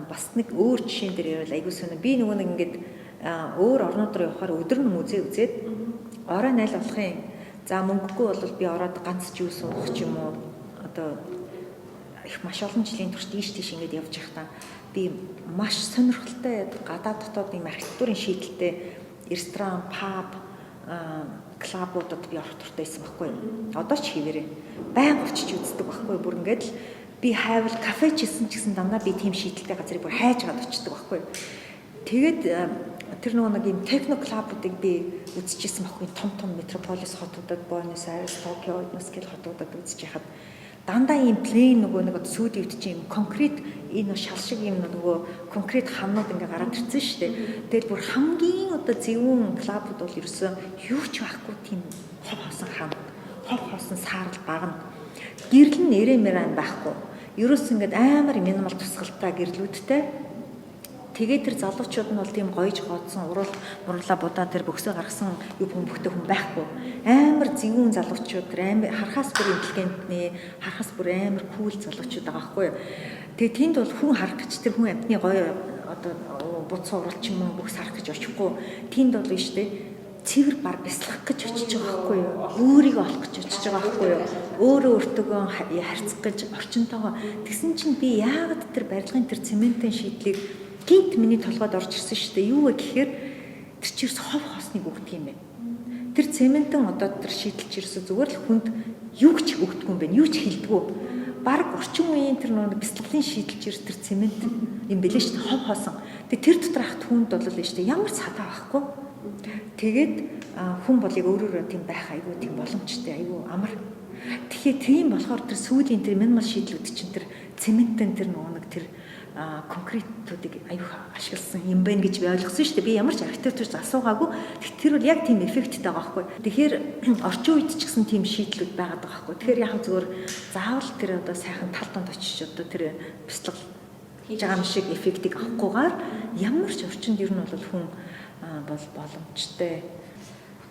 бас нэг өөр жишээн дээр ярил айгүй сони. Би нөгөө нэг ингээд өөр орнууд руу явахаар өдөр нь музей үзээд орой найл болохын за мөнгөгүй бол би ороод ганц жүүс уух ч юм уу одоо их маш олон жилийн турш тийш ингээд явж байхдаа би маш сонирхолтой гадаад дотоод юм архитектурын шийдэлтэй ресторан, паб, клубуудад би орох туртай байсан байхгүй юу. Одоо ч хийвэрээ байнга очиж үздэг байхгүй юу. Бүр ингээд л би хайвал кафе ч гэсэн дандаа би тийм шийдэлтэй газрыг бүр хайж гад очдог байхгүй юу. Тэгээд тэр нэг юм техно клубуудыг би үзчихсэн байхгүй том метрополис хотуудад Буэнос Айрес, Токио, Москва хотуудад үзэж яхад дандаа ийм плейн нэг сүйдивд чинь юм конкрет энэ шал шиг юм нөгөө конкрет хамнууд ингээ гараад ирсэн шүү дээ. Тэгэл бүр хамгийн одоо зөвүүн клубуд бол ерөөсөө юу ч байхгүй тийм хов хоосон саарл багна. Гэрэл нь нэрэмэрэн байхгүй. Ерөөс ингээд амар минимал тусгалтай гэрлүүдтэй. Тэгээд тэр залуучууд нь бол тийм гоёж гоодсон уруулаа будаа тэр бөксөө гаргасан юу бөмбөгтэй хүн байхгүй. Амар зөвүүн залуучууд тэр амар харахаас бүр интеллигентний, харахаас бүр амар кул залуучууд байгаа байхгүй юу. Тэгээд тэнд бол хүн харах гэж тэр хүн амтны гоё одоо буцаа уралч юм уу бөкс харах гэж очихгүй. Тэнд бол биш үү цэвэр бар бясалгах гэж очиж байгаа байхгүй юу. Өөрийгөө олох гэж очиж байгаа байхгүй юу. Өөртөөгөө харьцах гэж орчинтойгоо тэгсэн чинь би яагаад тэр барилгын тэр цементийн шийдлийг гинт миний толгойд орж ирсэн шүү дээ. Юу вэ гэхээр тэр чинь хов хосныг өгдөг юм байна. Тэр цементэн одоо тэр шийдэлж ирсэн зүгээр л хүнд юу ч өгдөг юм байна. Юу ч хэлдэггүй. Бараг орчин үеийн тэр нэг бяцлаглалын шийдэлж ирсэн тэр цемент юм бэлээ шүү дээ. Хов хоосон. Тэгээ тэр дотор ахт хүнд бол л шүү дээ. Ямар цадаа байхгүй. Тэгээд хүн бол яг өөрөөрөө тийм байх айгүй тийм боломжтой айгүй амар. Тэгэхээр тийм болохоор тэр сүүлийн тэр минимал шийдлүүд чинь тэр цементэн тэр нэг тэр конкретуудыг аюух ашигласан юм байна гэж би ойлгосон шүү дээ. Би ямар ч архитектурч асуугаагүй. Тэр бол яг тийм эффекттэй байгаа байхгүй. Тэгэхээр орчин үед ч гэсэн тийм шийдлүүд байгаад байгаа байхгүй. Тэгэхээр яг зөвөр заавал тэр одоо сайхан тал донд очиж одоо тэр бяцлал хийж байгаа юм шиг эффектийг авахгүйгээр ямар ч орчинд ер нь бол хүн бол боломжтой.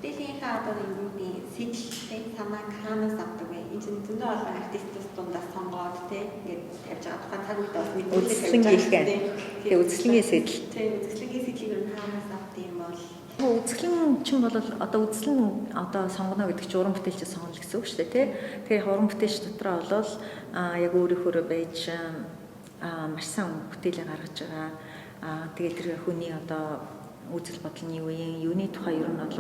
Бүтээлийнхээ одоо энэ сэжлтэй санаа хаанаас авдаг вэ? Энэ чинь зөндөө олон артистууд дундаас сонгоод ингээд явж байгаа тухайн цаг үед бас мэдээлэл тавьж байгаа. Тэгээ үзэсгэлэнгийн сэжл. Тийм үзэсгэлэнгийн сэжлийг ер нь хаанаас авдаг юм бол? Үзэсгэлэн чинь бол одоо үзэсгэлэн одоо сонгоно гэдэг чинь уран бүтээлч сонгоно гэсэн үг шүү дээ тий. Тэгэхээр уран бүтээлч дотроо болол яг өөрийнхөө байж маш сайн бүтээлээ гаргаж байгаа. Тэгээд тэр хүний одоо үзэл бодол нь юу вэ? Юуны тухай ер нь бол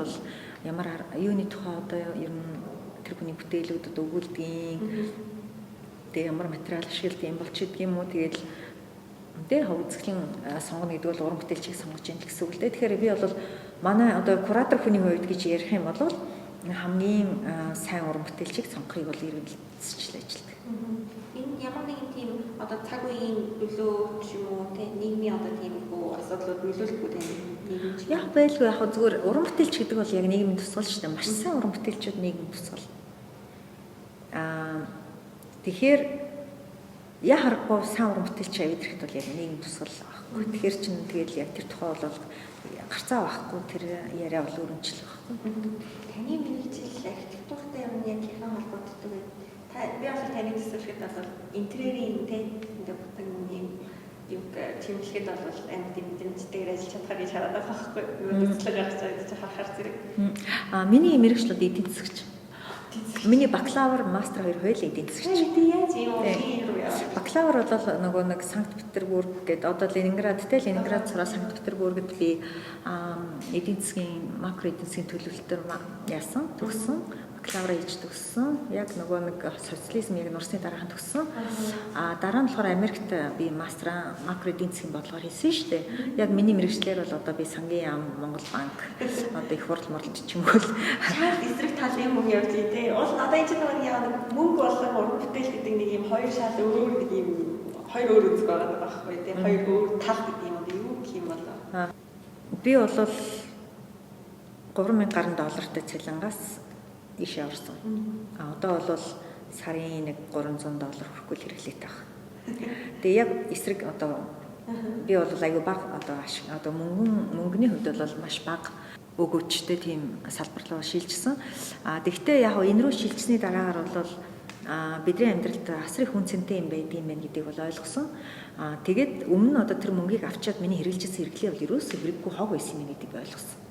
ямар юуны тухай одоо ер нь тэр хүний бүтээлүүд одоо өгүүлдэг. Тэгээ ямар материал ашигладаг юм болч идэг юм уу? Тэгээд тэ үзэсгэлэн сонгоно гэдэг бол уран бүтээлчийг сонгож ийн гэсэн үг л дээ. Тэгэхээр би бол манай одоо куратор хүний хувьд гэж ярих юм бол хамгийн сайн уран бүтээлчийг сонгохыг бол эргэлзэж ажилладаг. Энэ ямар нэгэн тийм одоо цаг үеийн нөлөө ч юм уу те нийгмийн одоо тийм хөө асуудлууд нөлөөлөхгүй тийм яг байлгүй яг зүгээр уран бүтээлч гэдэг бол яг нийгмийн тусгал шүү дээ. Маш сайн уран бүтээлчүүд нийгмийн тусгал. Тэгэхээр яа харахгүй сайн уран бүтээлч авидрахт бол яг нийгмийн тусгал байхгүй. Тэгэхээр чинь тэгэл яг тэр тухай бол гарцаа байхгүй тэр яриа бол өрнөчлөх байхгүй. Таны мэргэжил архитектуртай юм яг хэрхэн холбогддог вэ? Би бас таны төсөвлөхөд бол интерьерийн те ингээд бүтэн юм чимлэхэд бол амар тийм мэдрэмжтэйгээр ажиллаж чадхаар гэж хараад байгаа байхгүй юу? Төсөлөг гаргаж байгаа харахаар зэрэг. Миний мэргэжил бол эдийн засагч. Миний бакалавр, мастер хоёр хоёул эдийн засагч. Тийм яаж юм бэ? Бакалавр бол нөгөө нэг Санкт-Петербург гэдэг одоо Ленинград те Ленинград сураа Санкт-Петербургт би эдийн засгийн макро эдийн засгийн төлөвлөлтөөр яасан, төгссөн. Бакалавра хийж төгссөн. Яг нөгөө нэг социализм яг нурсны дараахан төгссөн. Дараа нь болохоор Америкт би мастер макро эдийн засгийн бодлогоор хийсэн шүү дээ. Яг миний мэргэжлэр бол одоо би Сангийн яам, Монгол банк одоо их хурл морлж ч юм уу л эсрэг тал юм уу явж тий. Уул одоо энэ чинь нэг яа мөнгө болон уран бүтээл гэдэг нэг юм хоёр шал өөр нэг юм хоёр өөр үзэг байгаа байхгүй тий. Хоёр өөр тал гэдэг юм уу юу гэх юм бол би бол 3000 гаруй доллартай цалингаас иш яварсан. Одоо бол сарын нэг $300 хүрэхгүй хэрэглээтэй байна. Тэгээ яг эсрэг одоо би бол аюу бага одоо мөнгөний хувьд бол маш бага өгөөчтэй тийм салбар руу шилжсэн. Тэгвэл яг энэ рүү шилжсэний дараагаар бол бидний амьдралд асар их хүн цэнтэй юм байдığım байна гэдгийг бол ойлгосон. Тэгээд өмнө нь одоо тэр мөнгийг авчиад миний хэрэгжилсэн хэрэглээ бол ерөөсөө хэрэггүй хог байсан юм гэдгийг ойлгосон.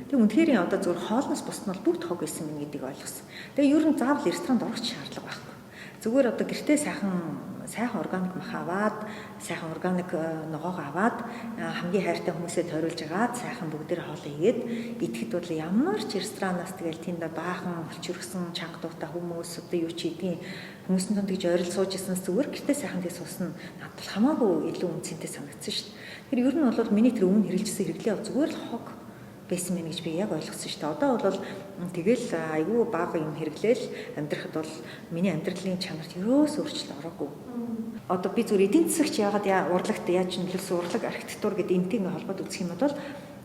Тэг үнэхээр одоо зөвхөн хоолноос бусна бол бүгд хог байсан юм гэдгийг ойлгосон. Тэгээ ер нь заавал ресторанд орох шаардлага байхгүй. Зүгээр одоо гэртээ сайхан органик мах аваад, сайхан органик ногоог аваад хамгийн хайртай хүмүүсээ тойруулж агаад сайхан бүгдээр хоолоо хийгээд идэхэд бол ямар ч ресторанаас тэгэл тэнд баахан олчиргсан чанга дуутай хүмүүс одоо юу ч хийдیں۔ Хүмүүсийн донд гэж ойрол сууж ирсэн зүгээр гэртээ сайхан дэ суусна надад хамаагүй илүү үнцэнтэй санагдсан шүү дээ. Тэр ер нь бол миний тэр өмнө хэрэгжилсэн хэрэглээ зүгээр л хог байсан мэн гэж би яг ойлгосон шүү дээ. Одоо бол тэгэл айгүй бага юм хэрэглээл амьдрахад бол миний амьдралын чанарт ерөөс өөрчлөлт ороогүй. Одоо би зүгээр эдийн засагч яагаад урлагт яаж нөлөөлсөн урлаг архитектур гэдэг энэтэй холбоод үзэх юм бол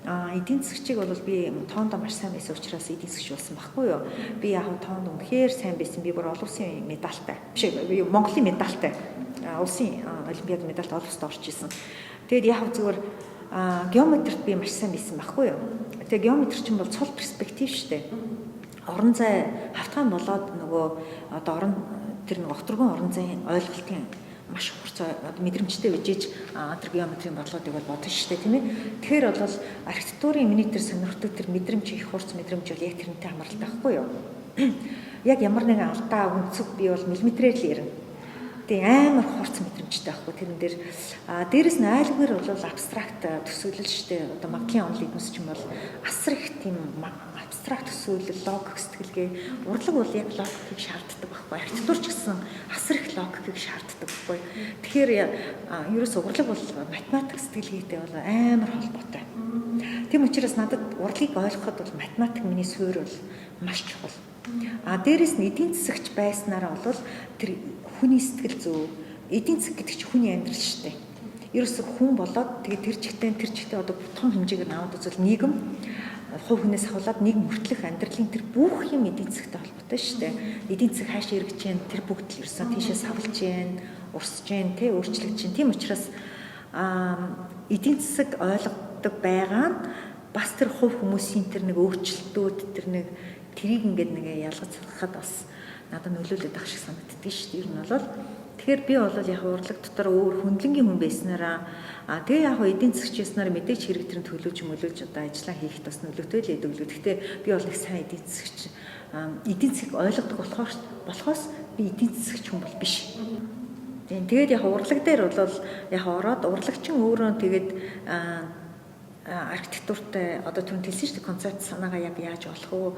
эдийн засагчийг бол би тоондоо маш сайн байсан учраас эдийн засагч болсон байхгүй юу. Би яг тоонд үнэхээр сайн байсан. Би бүр олон улсын медальтай. Биш Монголын медальтай. Улсын олимпиад медальт олон улсад орж исэн. Тэгэд яг зүгээр геометрт би маш сайн байсан байхгүй юу. Тэгээ геометр чинь бол цол перспектив шүү дээ. Орон зай хавтгаан болоод нөгөө одоо тэр нэг огторгон орон зайн ойлголтын маш хурц мэдрэмжтэй үжиж тэр геометрийн бодлогыг бол бодно шүү дээ тийм ээ. Тэгэхээр бол архитектурын миний тэр сонирхдаг тэр мэдрэмж их хурц мэдрэмж бол яг тэрнтэй хамааралтай байхгүй юу. Яг ямар нэгэн алдаа өнцөг би бол миллиметрээр л ярина. тий амар хурц мэдрэмжтэй байхгүй тэрэн дээр дээрэс нь айлгүйр бол абстракт төсөөлөл шүү дээ. Одоо магадлалын онол эдмэс ч юм бол асар их тийм абстракт төсөөлөл, логик сэтгэлгээ урлаг бол яг логикийг шаарддаг байхгүй. Архитектур ч гэсэн асар их логикийг шаарддаг байхгүй. Тэгэхээр ерөөс урлаг бол математик сэтгэлгээтэй бол амар холбоотой. Тийм учраас надад урлагийг ойлгоход бол математик миний суурь бол маш чухал. Дээрээс нь эдийн засагч байснараа бол тэр хүний сэтгэл зүй, эдийн засаг гэдэг чинь хүний амьдрал шүү дээ. Ерөөсөө хүн болоод тэгээд тэр чигтээ одоо том хэмжээгээр аваад үзвэл нийгэм хувь хүнээс ахуулаад нийгэм хүртэлх амьдралын тэр бүх юм эдийн засагтай холбоотой шүү дээ. Эдийн засаг хаашаа эргэж जैन тэр бүгд л ерөөсөө тийшээ савлж जैन, урсж जैन, тэ өөрчлөгдөж जैन. Тийм учраас эдийн засаг ойлгодог байгаа нь бас тэр хувь хүмүүсийн тэр нэг өөрчлөлтүүд тэр нэг тэрийг ингээд нэг ялгаж харахад бас надад нөлөөлөд байх шиг санагддаг шүү дээ. Ер нь бол тэгэхээр би бол яг урлаг дотор өөр хөндлөнгийн хүн байснараа тэгээ яг эдийн засгчснаар мэдээж хэрэг тэрэн төлөвж мөлөж одоо ажиллаа хийхэд бас нөлөөтэй л эдэг лөө. Гэхдээ би бол их сайн эдийн засгч эдийн засгийг ойлгодог болохоос би эдийн засгч хүн бол биш. Тэгээд яг урлаг дээр бол яг ороод урлагчин өөрөө тэгээд архитектуртай одоо түрүүн хэлсэн шүү дээ концепт санаагаа яг яаж олох уу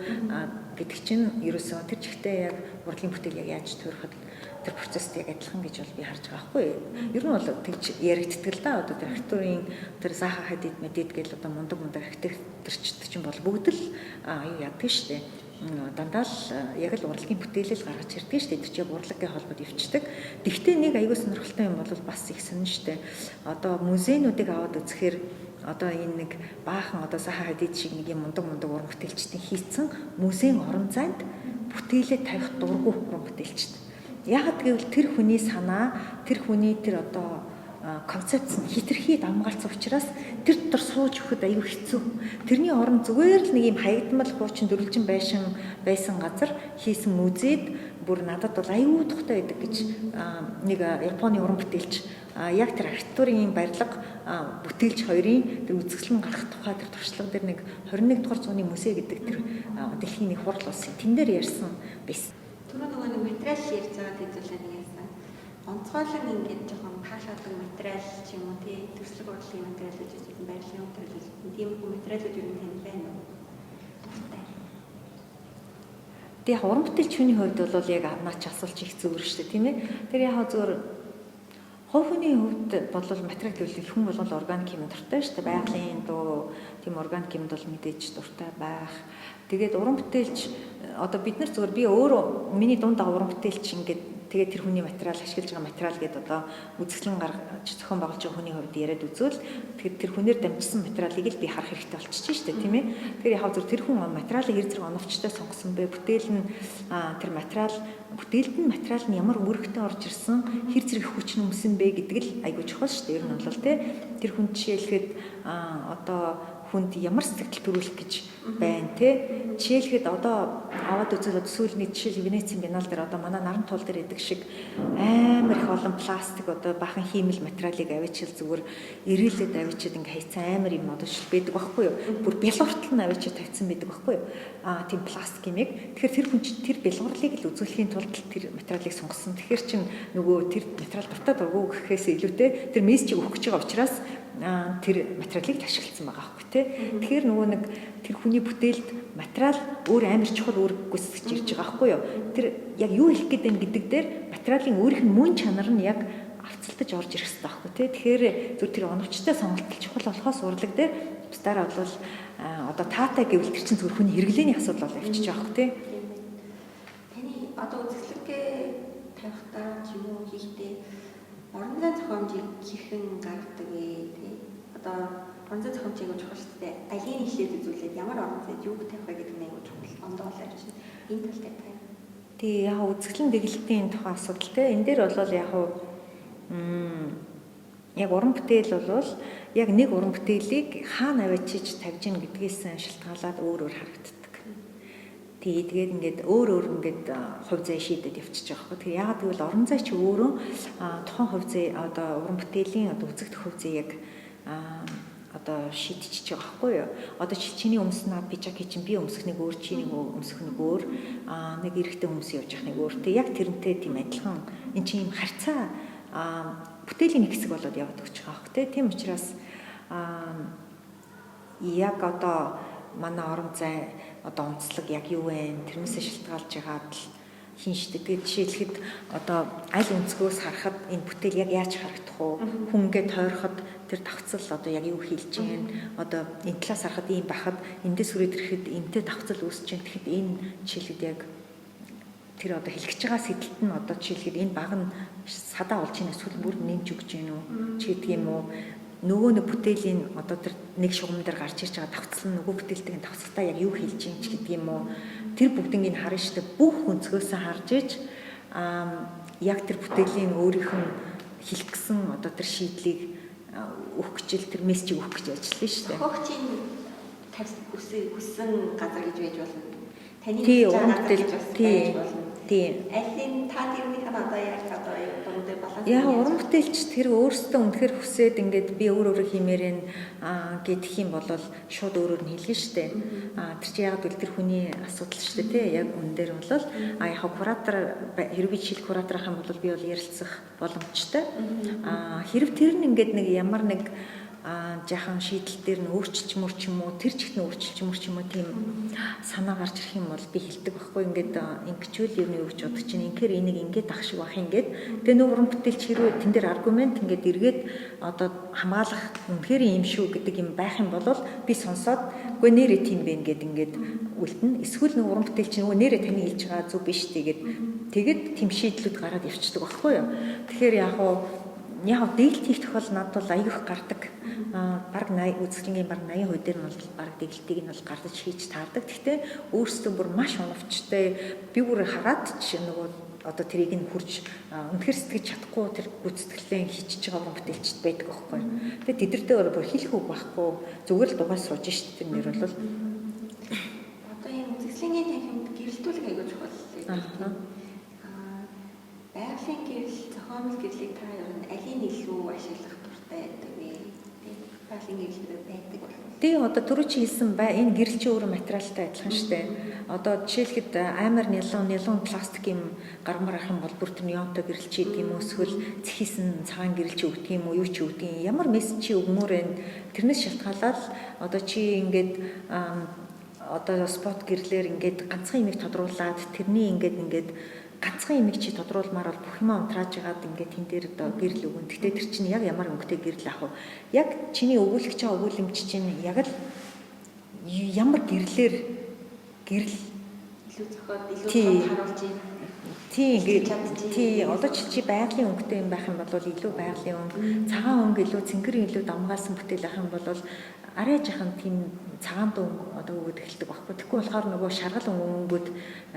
гэдэг чинь ерөөсөө тэр чигтээ яг урлагийн бүтээл яг яаж төрөхөд тэр процесст яг адилхан гэж бол би харж байгаа байхгүй. Ер нь бол тэгж яригддаг л да одоо тэр архитектурын тэр Заха Хадид мэдээд гэл одоо мундаг архитекторчд чинь бол бүгд л юу яадаг шүү дээ. Дандаа л яг л урлагийн бүтээлэл гаргаж ирдэг шүү дээ. Тэр чинь урлагийн холбоод ивчдэг. Тэгвэл нэг аюул сонирхолтой юм бол бас их сонин шүү дээ. Одоо музейнуудыг аваад үзэхээр одоо энэ нэг баахан одоо Заха Хадид шиг нэг юм мундаг уран бүтээлчдийн хийцэн музейн орон зайд бүтээлээ тавих дурггүй уран бүтээлчд. Яг гэвэл тэр хүний санаа, тэр хүний тэр одоо концепц нь хитрхи дамгаалсан учраас тэр дотор сууж өгөхөд аюу хэцүү. Тэрний орон зүгээр л нэг юм хаягдмал хуучин дөрвөлжин байсан газар хийсэн музейд бүр надад бол аюу тухтай байдаг гэж нэг Японы уран бүтээлч яг тэр архитектурын барилга бүтээлч хоёрын тэр үзэсгэлэн гарах тухай тэр туршлага дээр нэг 21 дугаар зууны музей гэдэг тэр дэлхийн нэг хурал улсын тэн дээр ярьсан байсан. Түрүү нэг материал ярьж байгаа хэзүүлээ нэг яасан. Онцгойлон ингээд жоохон хаашаадаг материал ч юм уу тий төслөг урлагийн материалууд гэж юм байрлалын материалууд тийм материалууд юу юм байна уу? Тэгээ яг уран бүтээлчний хувьд бол яг наач асуулч их зүгээр шүү дээ тийм ээ. Тэр яг зөвөр хувь хүний хувьд бол материал гэвэл хүн болгол органик юм дуртай шүү дээ. Байгалийн дуу тийм органик юмд бол мэдээж дуртай байх. Тэгээд уран бүтээлч одоо бид нар зөвөр би өөрөө миний дунд уран бүтээлч ингээд тэгээд тэр хүний материал ашиглаж байгаа материал гэдэг одоо үзэсгэлэн гаргаж зохион байгуулж байгаа хүний хувьд яриад үзвэл тэгээд тэр хүнээр дамжсан материалыг л би харах хэрэгтэй болчихж шүү дээ тийм ээ. Тэгэхээр яг зөв тэр хүн материалыг хэр зэрэг оновчтой сонгосон бэ? Бүтээл нь тэр материал бүтээлд нь материал нь ямар үүрэгтэй орж ирсэн, хэр зэрэг хүч нөмсөн бэ гэдэг л айгуу чухал шүү дээ. Ер нь бол тэр хүн жишээлхэд одоо хүнд ямар сэтгэл төрүүлэх гэж байна те жишээлхэд одоо аваад үзэл сүүлний жишээл Венецийн биенал дээр одоо манай наран туул дээр идэг шиг амар их олон пластик одоо бахан хиймэл материалыг авчил зүгээр ирээлээд авчид ингээ хайцсан амар юм одоо шил байдаг байхгүй юу бүр бялгууртал нь авчид тавьсан байдаг байхгүй юу тийм пластик юм яг тэгэхээр тэр хүн чинь тэр бялгуурлыг л үзүүлэхийн тулд тэр материалыг сонгосон тэгэхээр чин нөгөө тэр материал дуртай дургу гэхээс илүүтэй тэр мессежийг өгөх гэж байгаа учраас тэр материалыг ашигласан байгаа байхгүй тий. Тэгэхээр нөгөө нэг тэр хүний бүтээлд материал өөр амар чухал үүрэг гүйцэтгэж ирж байгаа байхгүй юу. Тэр яг юу хэлэх гээд байна гэдэг дээр материалын өөрийнх нь мөн чанар нь яг авцалтаж орж ирэх хэрэгтэй байхгүй тий. Тэгэхээр зөв тэр оновчтой сонголт чухал болохоос урлаг дээр бусдаараа бол одоо таатай гэвэл тэр чинь зөв хүний хэрэглээний асуудал бол авчиж байгаа байхгүй тий. Таны одоо үзэсгэлэнгээ тавихтаа ч юм уу хийхдээ орон зай зохиомжийг хэрхэн гаргадаг вэ тий. Одоо орон зай зохиомжийг чухал шүү дээ. Алийг хэлээд үзүүлээд ямар орон зайд юу тавих вэ гэдэг нь аягүй чухал. Ондоолоо чинь энэ тал дээр тань. Тий яг үзэсгэлэн дэглэлтийн тухай асуудал те. Энэ дээр бол яг уран бүтээл бол яг нэг уран бүтээлийг хаана авчиж тавьж гин гэдгээс шалтгаалаад өөр харагддаг. Тий тэгээд ингээд өөр ингээд хувь зай шийдэд явчихж байгаа хэрэг. Яг тэгвэл орон зай чи өөрөө тухайн хувь зай одоо уран бүтээлийн одоо үзэгдэх хувь зай яг одоо шийдчихэж байгаа байхгүй юу. Одоо чиний өмснө пижак чинь би өмсөх нэг өөр, чиний өмсөх нэг өөр, нэг эрэгтэй хүмүүс явж явах нэг өөр. Тэг яг тэрнтэй тийм адилхан эн чинь юм харьцаа бүтээлийн нэг хэсэг болоод яваад өгч байгаа хэрэг. Тийм учраас яг одоо манай орон зай одоо онцлог яг юу вэ? Тэрнээсээ шалтгаалж байгаад л хин штэ. Тэгээд жишээлхэд одоо аль өнцгөөс харахад энэ бүтээл яг яаж харагдах вэ? Хүн ингээд тойроход тэр давхцал одоо яг юу хийлж байна? Одоо энэ талаас харахад ийм бахад эндээс хүрээд ирэхэд энтэй давхцал үүсэж байна. Тэгэхэд энэ жишээлхэд яг тэр одоо хэлгэж байгаа сэдэлт нь одоо жишээлхэд энэ баг нь садаа болж байна эсвэл бүр нэмж өгч байна уу? Чи гэдэг юм уу? Нөгөө нэг бүтээлийн одоо тэр нэг шугам дээр гарч ирж байгаа давхцал нь нөгөө бүтээлтэй давхцалтаа яг юу хэлж юм ч гэдэг юм уу? Тэр бүгднийг харна шүү дээ. Бүх өнцгөөсөө харж иж яг тэр бүтээлийн өөрийнх нь хэлэх гэсэн одоо тэр шийдлийг өгөх гэж тэр мессежийг өгөх гэж ажиллана шүү дээ. Хогчийн хүссэн газар гэж байж болно. Таны газар гэж байж болно. Тийм. Алин та тэрнийх нь одоо яг одоо дунд баланс. Яг уран бүтээлч тэр өөрөөсөө үнэхээр хүсээд ингээд би өөрөө хиймээрэн гэдэх юм бол шууд өөрөөр нь хэлнэ шүү дээ. Тэр чинь яг тэр хүний асуудал шүү дээ тий. Яг үн дээр бол яг куратор хэрвээ жишээл куратор ах юм бол би бол ярилцах боломжтой. Хэрв тэр нь ингээд нэг ямар нэг жаахан шийдэл дээр нь өөрчилчмөр ч юм уу тэр чигт нь өөрчилчмөр ч юм уу тийм санаа гарч ирэх юм бол би хэлдэг байхгүй ингээд ингэчүүл юу нэг өгч бодож чинь инхээр энийг ингээд ах шиг бах ингээд тэгээ нөгөө уран бүтээлч хэрвээ тэн дээр аргумент ингээд эргээд одоо хамгаалах үнэхээр юм шүү гэдэг юм байх юм бол би сонсоод үгүй нэрээ тийм бэ ингээд үлдэнэ эсвэл нөгөө уран бүтээлч нөгөө нэрээ таны хэлж байгаа зүг биш тэгээд тийм шийдлүүд гараад явцдаг байхгүй юу тэгэхээр яг дэглэлт хийх тохиол надад бол аяг гардаг. Бараг 80 үзэсгэлэнгийн бараг 80% дээр нь бол бараг дэглэлтийг нь бол гардаж хийж таардаг. Гэхдээ өөрөөсөө бүр маш уновчтой би бүр хараад ч нөгөө одоо тэрийг нь хурж үнэхээр сэтгэж чадахгүй тэр гүйцэтгэлээ хийчихэж байгаа юм бүтээлчд байдаг байхгүй. Тэгээд тэдэртэй бүр хэлэх үг байхгүй. Зүгээр л дугаас сууж шít тэр нэр бол одоо юм үзэсгэлэнгийн танхимд гэрэлтүүлэг аягүй чухал. Байгалийн гэрэл зохиомжтой гэрлийг та ер нь алийг илүү ашиглах дуртай байдаг вэ? Байгалийн гэрэл байдаг бол. Тийм одоо түрүү чи хэлсэн энэ гэрэл чи өөрөө материалтай адилхан шүү дээ. Одоо жишээлхэд амар нилон пластик юм гармаар ах юм бол бүр тэр неонтой гэрэл чи гэдэг юм уу эсвэл зэхийсэн цагаан гэрэл чи өгдөг юм уу юу ч өгдөг юм. Ямар мессеж чи өгмөр вэ? Тэрнээс шалтгаалаад одоо чи ингээд одоо спот гэрлэр ингээд ганцхан имийг тодруулаад тэрний ингээд ганцхан имийг чи тодруулмаар бол бүх юм унтрааж байгаад ингээд тэн дээр одоо гэрэл өгөн. Гэтэ тэр чинь яг ямар өнгөтэй гэрэл ах вэ? Яг чиний өгүүлэгч байгаа өгүүлэмж чинь яг л ямар гэрлэр гэрэл илүү зохиод илүү харуулж юм. Тийм одоо чи байгалийн өнгөтэй юм байх юм бол илүү байгалийн өнгө, цагаан өнгө илүү цэнгэр илүү дамгаалсан бүтээл ах юм бол арай жахан тийм цагаан өнгө одоо өгöd эхэлдэг байхгүй. Тэгэхгүй болохоор нөгөө шаргал өнгөд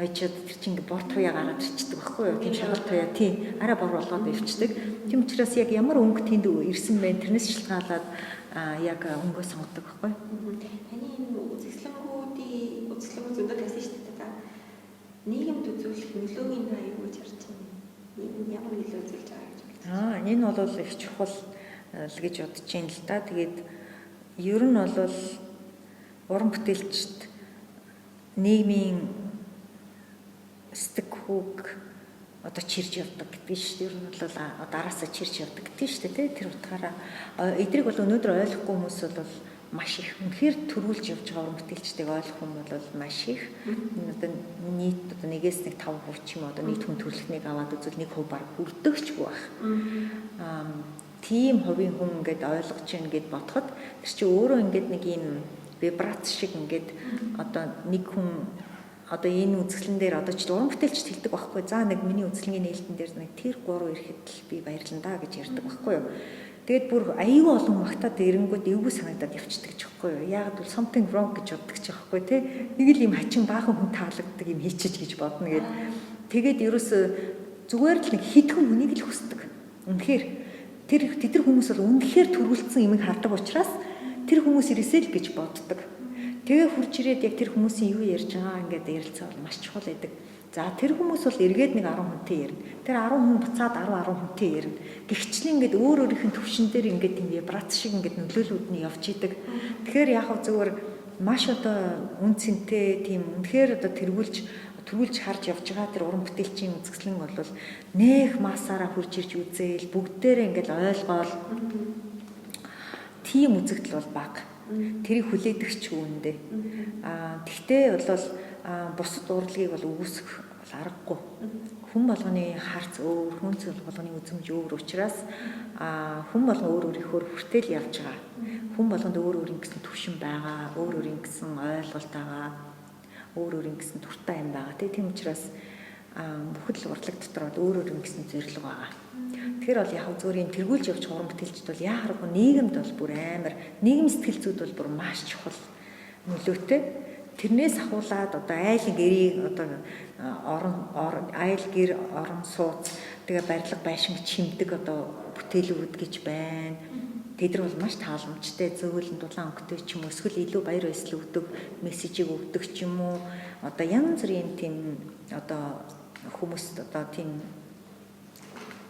очиод тэр чинь ингээ бор туяа гараад ирчихдэг байхгүй юу? Тийм шаргал туяа тийм арай бор болгоод ивчдэг. Тийм учраас яг ямар өнгө тэнд ирсэн бэ? Тэрнээс шалтгаалаад яг өнгөө сонгодог байхгүй. Таны энэ үзэсгэлэнгүүдийн зөндөө тавьсан шүү дээ. Нийгэмд үзүүлэх нөлөөгийн та юу гэж харж байна? Нийгэм ямар нөлөө үзүүлж байгаа гэж бодож байна? Энэ бол их чухал л гэж бодож байна л да. Тэгээд ер нь бол уран бүтээлчд нийгмийн стикхүүг одоо чирж явдаг гэдэг шүү дээ. Ер нь бол дараасаа чирж явдаг гэдэг шүү дээ. Тэр утгаараа эдрийг бол өнөөдөр ойлгохгүй хүмүүс бол маш их үнэхээр төрүүлж явж байгаа уран бүтээлчдийг ойлгох юм бол маш их одоо нийт одоо 1-5% ч юм одоо нийт хүн төрөлхтнийг аваад үзвэл 1% баг хүрдэгчгүй байх. Тийм хувийн хүн ингээд ойлгож гин гэд бодоход тэр чинь өөрөө ингээд нэг юм вибрац шиг ингээд одоо нэг хүн одоо энэ үзэсгэлэн дээр одоо ч уран бүтээлчд хэлдэг байхгүй. За нэг миний үзэсгэлэнгийн нээлтэн дээр нэг тэр 3 ирэхэд л би баярлана да гэж ярьдаг байхгүй юу. Тэгээд бүр аюу олон магтаад эрэнгүүд эвгүй санагдаад явчихдаг ч байхгүй юу. Яг бол something wrong гэж боддог ч байхгүй тий. Нэг л юм хачин баахан хүн таалагддаг юм хийчих гэж бодно гэд. Тэгээд ерөөсө зүгээр л нэг хитгэн хүнийг л хүсдэг. Үнэхээр тэр хүмүүс бол үнэхээр төрүүлсэн юмыг хардаг учраас тэр хүмүүс ирээсэй л гэж боддог. Тэгээ хурж ирээд яг тэр хүмүүсийн юу ярьж байгаа ингээд ярилцаа бол маш чухал байдаг. За тэр хүмүүс бол эргээд нэг 10 хүнтэй ярина. Тэр 10 хүн буцаад 10 хүнтэй ярина. Гэхдээ ингээд өөр өөрийнх нь төвшин дээр ингээд юм вибрац шиг ингээд нөлөөлүүд нь явж идэг. Тэгэхээр яг зүгээр маш одоо үн цэнтэй тийм үнэхээр одоо тэргүүлж харж явж байгаа тэр уран бүтээлчийн үзэсгэлэн бол нэх масаараа хурж ирж үзээл бүгдээрээ ингээд ойлгоол тийм үзэгдэл бол бага. Тэрийг хүлээдэг ч үүндээ. Тэгтээ бол бусад урлагийг бол үүсгэх аргагүй. Хүн болгоны харц өөр, хүн болгоны үзмж өөр учраас хүн болгон өөр өөрийнхөө хүртэл явж байгаа. Хүн болгонд өөр өөрийн гэсэн төвшин байгаа, өөр өөрийн гэсэн ойлголт байгаа, өөр өөрийн гэсэн дуртай юм байгаа. Тийм учраас бүхэл урлаг дотор бол өөр өөрийн гэсэн зорилго байгаа. Тэгэхээр бол яг зүгээр юм тэргүүлж явж уран бүтээлчд бол яа харахгүй нийгэмд бол бүр амар нийгэм сэтгэл зүйд бол бүр маш чухал нөлөөтэй. Тэрнээс ахуулаад одоо айлын гэрийг одоо айл гэр орон сууц тэгээ барилга байшин чимдэг одоо бүтээлүүд гэж байна. Тэд нар бол маш тааламжтай зөөлөн дулаан өнгөтэй ч юм уу эсвэл илүү баяр баясгал өгдөг мессежийг өгдөг ч юм уу одоо янз бүрийн тийм одоо хүмүүст одоо тийм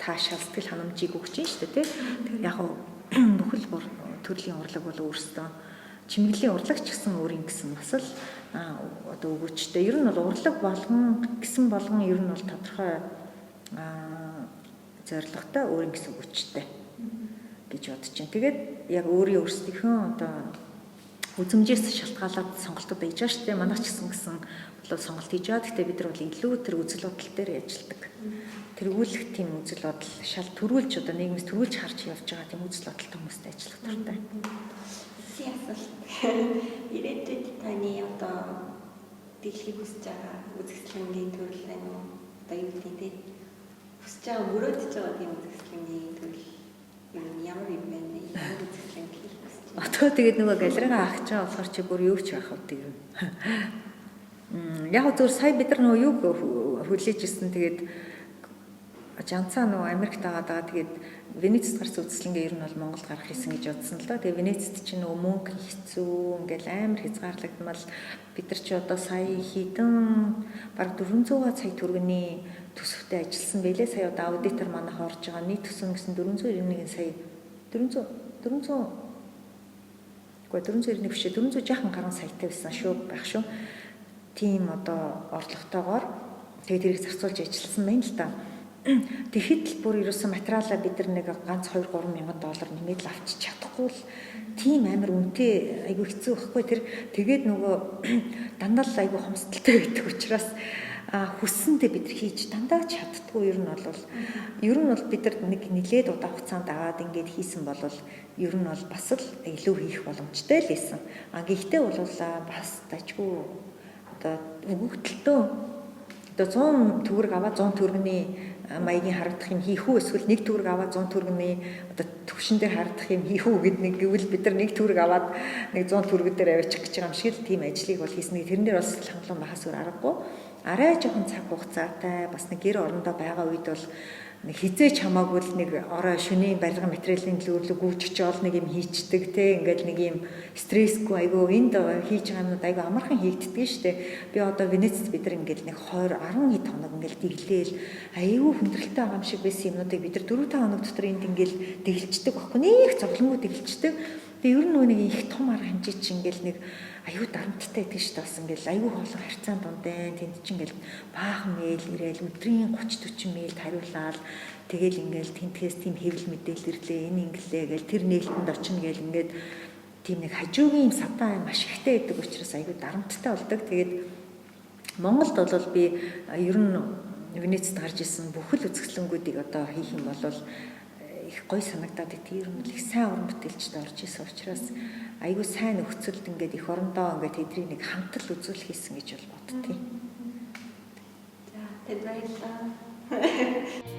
таашаал сэтгэл ханамжийг өгч юм шүү дээ тий. Тэгэхээр яг бүхэл төрлийн урлаг бол өөрсдөө чимэглэлийн урлагч гэсэн өөрийн гэсэн бас л одоо өгөөчтэй. Ер нь бол урлаг болгон гэсэн болгон ер нь бол тодорхой зорилготой өөрийн гэсэн өгөөчтэй гэж бодож байна. Тэгээд яг өөрсдийнхөө одоо үзмжээс шалтгаалаад сонголтод хийж байгаа шүү дээ. Манайх ч гэсэн бол сонголт хийж байгаа. Гэхдээ бид нар бол илүү тэр үзэл бодол дээр ажилладаг. Тэргүүлэх тийм үзэл бодол шал төрүүлж одоо нийгэмс төрүүлж харж явж байгаа тийм үзэл бодолтой хүмүүстэй ажиллах дуртай. Ирээдүйд таны одоо дэлхийг хүсэж байгаа үзэсгэлэнгийн төрөл байна уу? Одоо юу гэдэг вэ? Хүсэж байгаа мөрөөдөж байгаа тийм үзэсгэлэнгийн төрөл ямар юм бэ? Ямар үзэсгэлэн хийх хүсэж байна? Одоо тэгээд нөгөө галеригаа авах чаа болохоор чи бүр юу ч яах вэ юм. Яг зөв сая бид нар нөгөө юг хүлээж ирсэн тэгээд Жанцаа нөгөө Америкт байгаа тэгээд Венецд гарсан үзэсгэлэнгээ ер нь бол Монголд гарах хийсэн гэж бодсон л да. Тэгээд Венецд чинь нөгөө мөнгө хэцүү ингээл амар хязгаарлагдмал бид нар чи одоо сая хідэн бараг 400 сая төгрөгийн төсөвтэй ажилласан байлээ. Сая одоо аудитор манайх орж байгаа нийт төсөв гэсэн 491 сая 491 биш 460 гаруй саятай байсан шүү байх шүү. Тийм одоо орлоготойгоор тэгээд тэрийг зарцуулж ажилласан байна л да. Тэгэхэд л бүр ерөөсөн материалаа бид нар нэг ганц 2-3 мянган доллар нэмээд л авчиж чадахгүй л тийм амар үнэтэй айгүй хэцүү байхгүй тэр тэгээд нөгөө дандаа л айгүй хомсдолтой байдаг учраас хүссэндээ бид нар хийж дандаа чаддгүй ер нь бол бид нар нэг нэлээд удаан хугацаанд аваад ингээд хийсэн бол ер нь бол бас л илүү хийх боломжтой л байсан. Гэхдээ бол бас дажгүй одоо өгөгдөлтөө одоо 100 төгрөг аваад 100 төгрөгийн маягийн харагдах юм хийх үү эсвэл 1 төгрөг аваад 100 төгрөгийн одоо төвшин дээр харагдах юм хийх үү гэд нэг гэвэл бид нар 1 төгрөг аваад нэг 100 төгрөг дээр аваачих гэж байгаа юм шиг л тийм ажлыг бол хийсэн. Тэрэн дээр бас хангалуун бахаас өөр аргагүй. Арай жоохон цаг хугацаатай бас нэг гэр орондоо байгаа үед бол нэг хизээч хамаагүй л нэг орой шөнийн барилгын материалын төлөвлөг гүйж очиол нэг юм хийчдэг те ингээл нэг юм стрессгүй айгүй энд хийж байгаа юмнууд айгүй амархан хийгддэг штэ. Би одоо Венецд бид нар ингээл нэг 20 10 хоног ингээл дэглээл айгүй хүндрэлтэй байгаа юм шиг байсан юмнуудыг бид нар 4-5 хоног дотор энд ингээл дэглэлцдэг байхгүй нэг зовлонгоо дэглэлцдэг. Тэгээ ер нь нэг их том арга хэмжээ чинь ингээл нэг аюу дарамттай гэдэг шүү дээ. Бас ингээл аюу хоолой харьцаан дундаа тэнд чинь ингээл баахан мэйл ирээл өдрийн 30 40 мэйлд хариулаад тэгэл ингээл тентгээс тийм хэвлэл мэдээлэл ирлээ энэ ингэлээ гээл тэр нээлтэнд очино гээл ингээд тийм нэг хажуугийн сатаа маш ихтэй байдаг учраас аюу дарамттай болдог. Тэгээд Монголд бол би ер нь Венецд гарч исэн бүхэл үзэсгэлэнгүүдийг одоо хийх юм бол их гой санагдаад тийм ер нь их сайн уран бүтээлчд орж исэн учраас айгүй сайн нөхцөлд ингээд их орондоо ингээд тэдний нэг хамтал үзүүлэх хийсэн гэж бол боддتي. За, тэд баярлалаа.